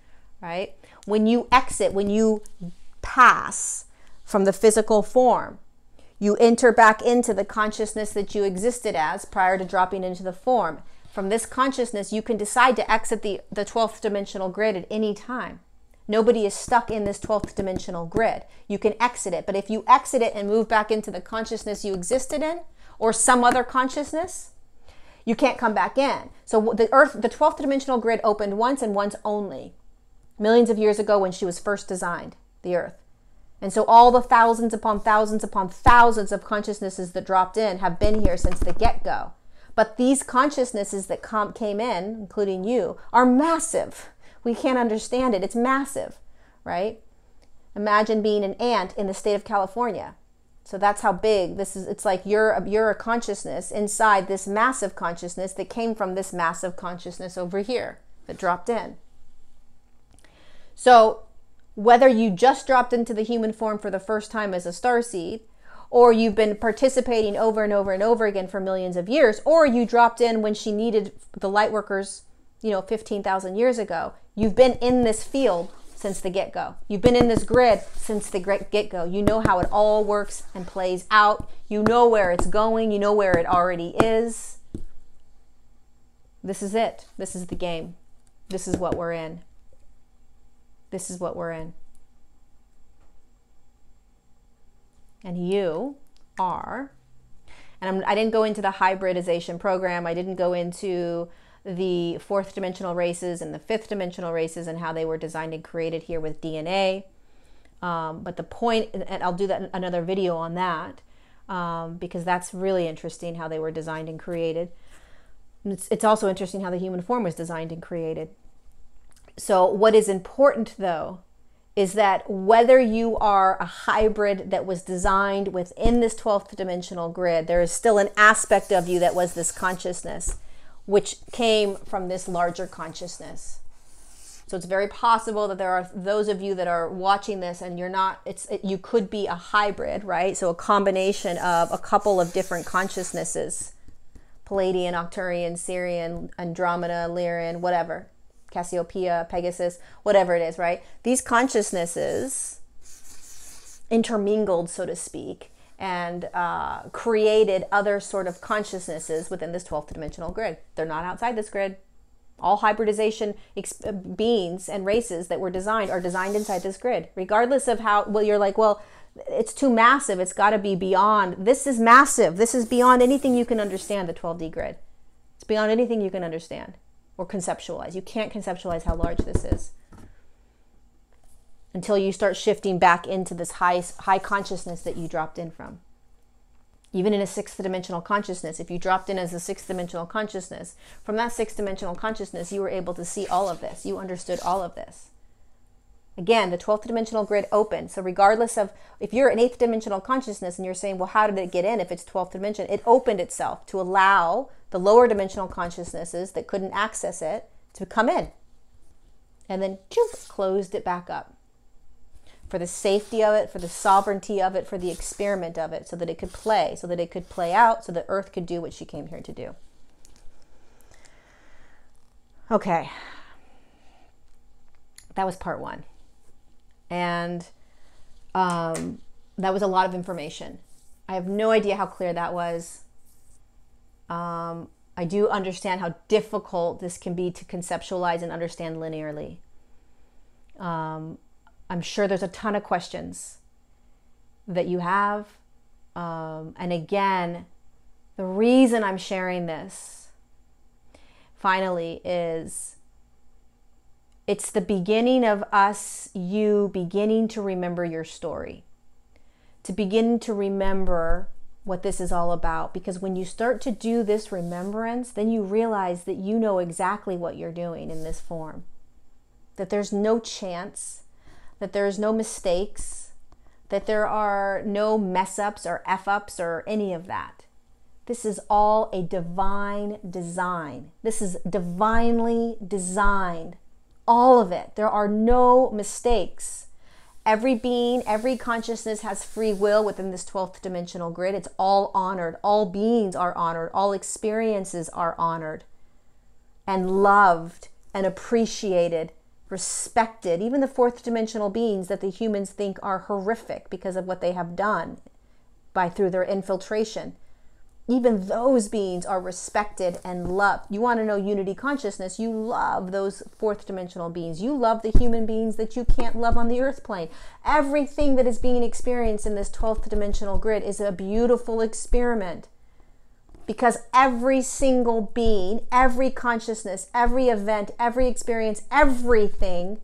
right? When you exit, when you pass, from the physical form. You enter back into the consciousness that you existed as prior to dropping into the form. From this consciousness, you can decide to exit the 12th dimensional grid at any time. Nobody is stuck in this 12th dimensional grid. You can exit it. But if you exit it and move back into the consciousness you existed in, or some other consciousness, you can't come back in. So the Earth, the 12th dimensional grid opened once and once only, millions of years ago when she was first designed, the Earth. And so all the thousands upon thousands upon thousands of consciousnesses that dropped in have been here since the get-go. But these consciousnesses that came in, including you, are massive. We can't understand it. It's massive, right? Imagine being an ant in the state of California. So that's how big this is. It's like you're a consciousness inside this massive consciousness that came from this massive consciousness over here that dropped in. So whether you just dropped into the human form for the first time as a starseed, or you've been participating over and over and over again for millions of years, or you dropped in when she needed the light workers, 15,000 years ago, you've been in this field since the get-go. You've been in this grid since the get-go. You know how it all works and plays out. You know where it's going. You know where it already is. This is it. This is the game. This is what we're in. This is what we're in. And you are, and I didn't go into the hybridization program. I didn't go into the fourth dimensional races and the fifth dimensional races and how they were designed and created here with DNA. But the point, and I'll do that another video on that, because that's really interesting how they were designed and created. It's also interesting how the human form was designed and created. So what is important though is that whether you are a hybrid that was designed within this 12th dimensional grid, there is still an aspect of you that was this consciousness, which came from this larger consciousness. So it's very possible that there are those of you that are watching this and you're not, you could be a hybrid, right? So a combination of a couple of different consciousnesses, Palladian, Arcturian, Sirian, Andromeda, Lyrian, whatever. Cassiopeia, Pegasus, whatever it is, right? These consciousnesses intermingled, so to speak, and created other sort of consciousnesses within this 12th dimensional grid. They're not outside this grid. All hybridization beings and races that were designed are designed inside this grid, regardless of how, well, you're like, well, it's too massive. It's got to be beyond. This is massive. This is beyond anything you can understand, the 12D grid. It's beyond anything you can understand or conceptualize. You can't conceptualize how large this is until you start shifting back into this high consciousness that you dropped in from. Even in a sixth dimensional consciousness, if you dropped in as a sixth dimensional consciousness, from that sixth dimensional consciousness, you were able to see all of this. You understood all of this. Again, the 12th dimensional grid opened. So regardless of, if you're an 8th dimensional consciousness and you're saying, well, how did it get in if it's 12th dimension? It opened itself to allow the lower dimensional consciousnesses that couldn't access it to come in. And then closed it back up. For the safety of it, for the sovereignty of it, for the experiment of it, so that it could play, so that it could play out, so that Earth could do what she came here to do. Okay. That was part one. And that was a lot of information. I have no idea how clear that was. I do understand how difficult this can be to conceptualize and understand linearly. I'm sure there's a ton of questions that you have. And again, the reason I'm sharing this finally is it's the beginning of you beginning to remember your story, to begin to remember what this is all about. Because when you start to do this remembrance, then you realize that you know exactly what you're doing in this form, that there's no chance, that there's no mistakes, that there are no mess ups or F ups or any of that. This is all a divine design. This is divinely designed. All of it. There are no mistakes. Every being, every consciousness has free will within this 12th dimensional grid. It's all honored. All beings are honored. All experiences are honored and loved and appreciated respected. Even the fourth dimensional beings that the humans think are horrific because of what they have done through their infiltration. Even those beings are respected and loved. You want to know unity consciousness, you love those fourth dimensional beings. You love the human beings that you can't love on the earth plane. Everything that is being experienced in this 12th dimensional grid is a beautiful experiment. Because every single being, every consciousness, every event, every experience, everything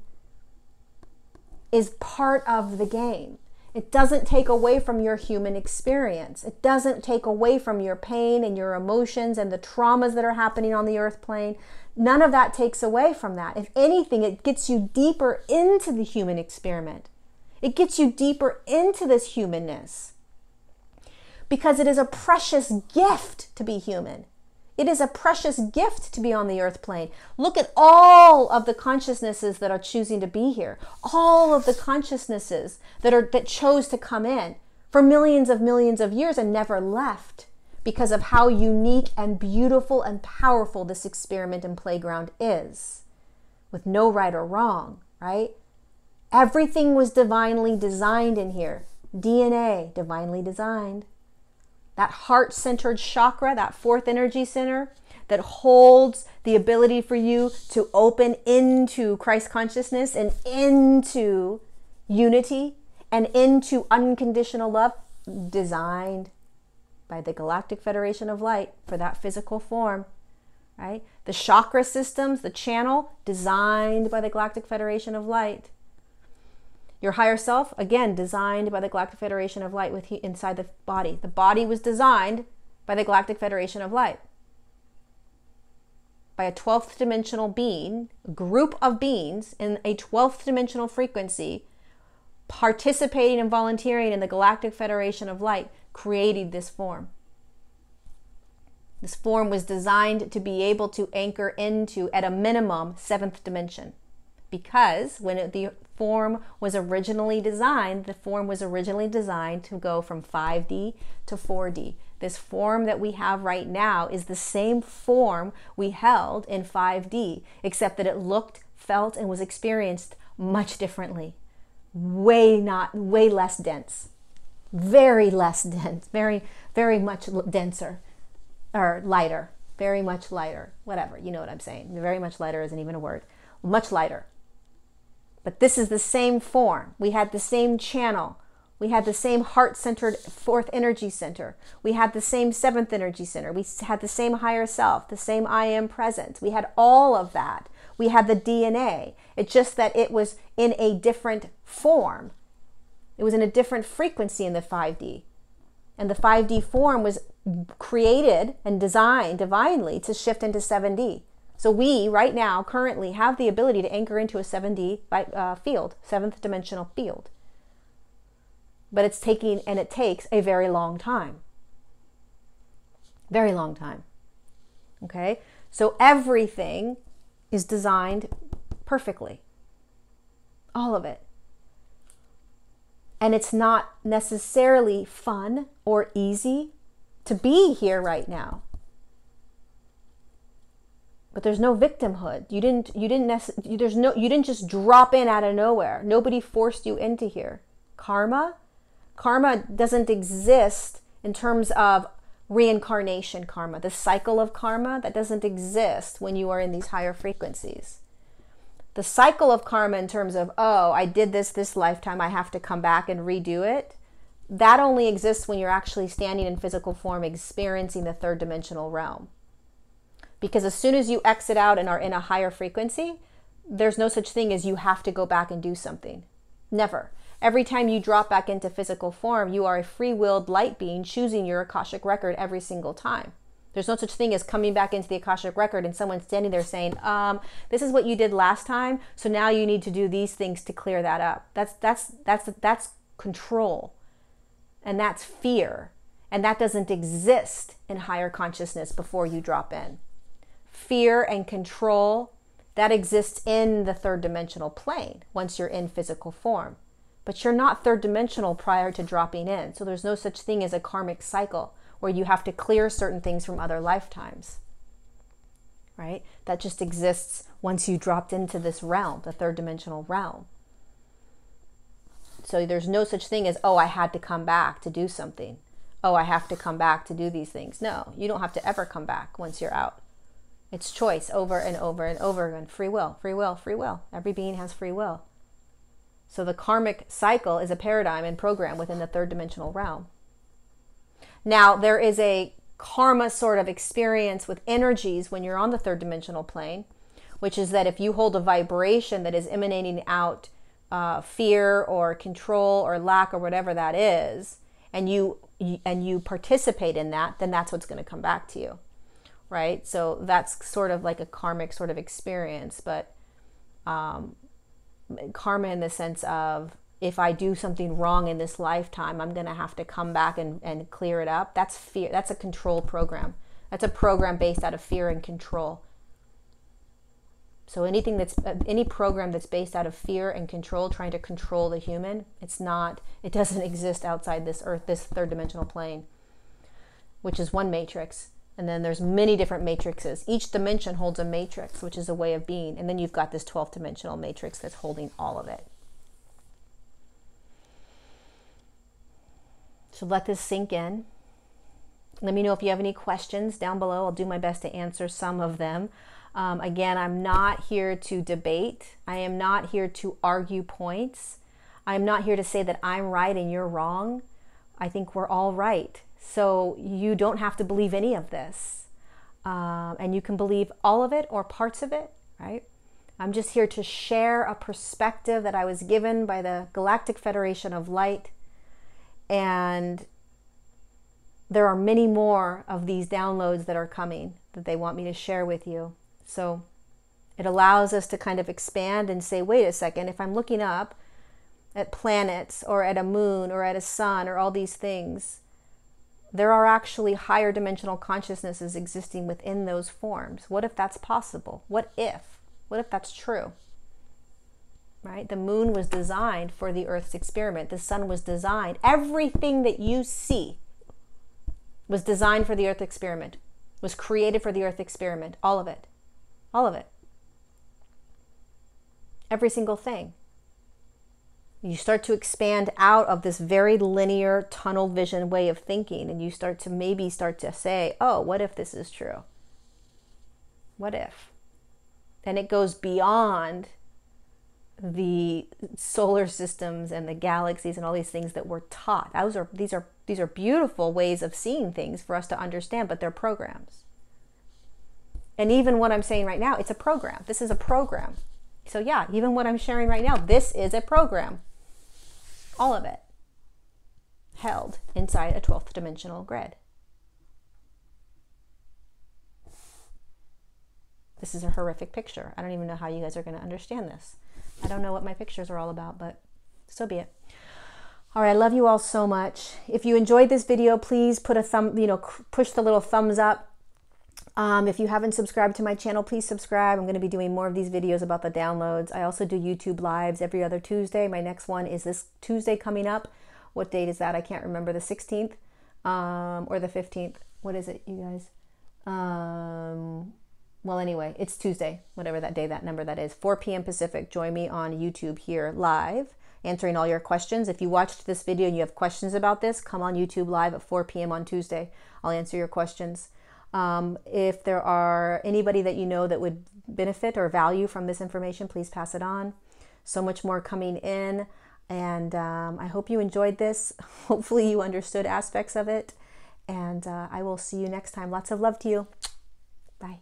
is part of the game. It doesn't take away from your human experience. It doesn't take away from your pain and your emotions and the traumas that are happening on the earth plane. None of that takes away from that. If anything, it gets you deeper into the human experiment. It gets you deeper into this humanness. Because it is a precious gift to be human. It is a precious gift to be on the earth plane. Look at all of the consciousnesses that are choosing to be here. All of the consciousnesses that chose to come in for millions of years and never left because of how unique and beautiful and powerful this experiment and playground is. With no right or wrong, right? Everything was divinely designed in here. DNA, divinely designed. That heart-centered chakra, that fourth energy center that holds the ability for you to open into Christ consciousness and into unity and into unconditional love, designed by the Galactic Federation of Light for that physical form, right? The chakra systems, the channel, designed by the Galactic Federation of Light. Your higher self, again, designed by the Galactic Federation of Light inside the body. The body was designed by the Galactic Federation of Light. By a 12th dimensional being, a group of beings in a 12th dimensional frequency, participating and volunteering in the Galactic Federation of Light, created this form. This form was designed to be able to anchor into, at a minimum, 7th dimension. Because when the form was originally designed, the form was originally designed to go from 5D to 4D. This form that we have right now is the same form we held in 5D, except that it looked, felt, and was experienced much differently. Way less dense. Very less dense. Very much denser. Or lighter. Very much lighter. Whatever, you know what I'm saying. Very much lighter isn't even a word. Much lighter. But this is the same form. We had the same channel. We had the same heart-centered fourth energy center. We had the same seventh energy center. We had the same higher self, the same I am presence. We had all of that. We had the DNA. It's just that it was in a different form. It was in a different frequency in the 5D. And the 5D form was created and designed divinely to shift into 7D. So we, right now, currently have the ability to anchor into a 7D field, 7th dimensional field. But it takes a very long time. Very long time. Okay? So everything is designed perfectly. All of it. And it's not necessarily fun or easy to be here right now. But there's no victimhood. You didn't just drop in out of nowhere. Nobody forced you into here. Karma doesn't exist in terms of reincarnation karma. The cycle of karma, that doesn't exist when you are in these higher frequencies. The cycle of karma in terms of, oh, I did this lifetime, I have to come back and redo it. That only exists when you're actually standing in physical form, experiencing the third dimensional realm. Because as soon as you exit out and are in a higher frequency, there's no such thing as you have to go back and do something. Never. Every time you drop back into physical form, you are a free-willed light being choosing your Akashic record every single time. There's no such thing as coming back into the Akashic record and someone standing there saying, this is what you did last time, so now you need to do these things to clear that up. That's control. And that's fear. And that doesn't exist in higher consciousness before you drop in. Fear and control, that exists in the third dimensional plane once you're in physical form. But you're not third dimensional prior to dropping in. So there's no such thing as a karmic cycle where you have to clear certain things from other lifetimes. right? That just exists once you dropped into this realm, the third dimensional realm. So there's no such thing as, oh, I had to come back to do something. Oh, I have to come back to do these things. No, you don't have to ever come back once you're out. It's choice over and over and over again. Free will, free will, free will. Every being has free will. So the karmic cycle is a paradigm and program within the third dimensional realm. Now, there is a karma sort of experience with energies when you're on the third dimensional plane, which is that if you hold a vibration that is emanating out fear or control or lack or whatever that is, and you participate in that, then that's what's going to come back to you, right? So that's sort of like a karmic sort of experience, but karma in the sense of, if I do something wrong in this lifetime, I'm going to have to come back and clear it up. That's fear. That's a control program. That's a program based out of fear and control. So any program that's based out of fear and control, trying to control the human, it doesn't exist outside this earth, this third dimensional plane, which is one matrix. And then there's many different matrices. Each dimension holds a matrix, which is a way of being. And then you've got this 12th dimensional matrix that's holding all of it. So let this sink in. Let me know if you have any questions down below. I'll do my best to answer some of them. Again, I'm not here to debate. I am not here to argue points. I'm not here to say that I'm right and you're wrong. I think we're all right. So you don't have to believe any of this. And you can believe all of it or parts of it, right? I'm just here to share a perspective that I was given by the Galactic Federation of Light. And there are many more of these downloads that are coming that they want me to share with you. So it allows us to kind of expand and say, wait a second, if I'm looking up at planets or at a moon or at a sun or all these things, there are actually higher dimensional consciousnesses existing within those forms. What if that's possible? What if that's true? Right? The moon was designed for the Earth's experiment. The sun was designed. Everything that you see was designed for the Earth experiment, was created for the Earth experiment. All of it. All of it. Every single thing. You start to expand out of this very linear tunnel vision way of thinking, and you start to say, oh, what if this is true? What if? Then it goes beyond the solar systems and the galaxies and all these things that we're taught. These are beautiful ways of seeing things for us to understand, but they're programs. And even what I'm saying right now, it's a program. This is a program. So yeah, even what I'm sharing right now, this is a program. All of it held inside a 12th dimensional grid. This is a horrific picture. I don't even know how you guys are going to understand this. I don't know what my pictures are all about, but so be it. All right, I love you all so much. If you enjoyed this video, please put a push the little thumbs up. If you haven't subscribed to my channel, please subscribe. I'm going to be doing more of these videos about the downloads. I also do YouTube lives every other Tuesday. My next one is this Tuesday coming up. What date is that? I can't remember. The 16th or the 15th. What is it, you guys? Well, anyway, it's Tuesday, whatever that day, that number that is. 4 p.m. Pacific. Join me on YouTube here live, answering all your questions. If you watched this video and you have questions about this, come on YouTube live at 4 p.m. on Tuesday. I'll answer your questions. If there are anybody that you know that would benefit or value from this information, please pass it on. So much more coming in, and I hope you enjoyed this. Hopefully you understood aspects of it, and I will see you next time. Lots of love to you. Bye.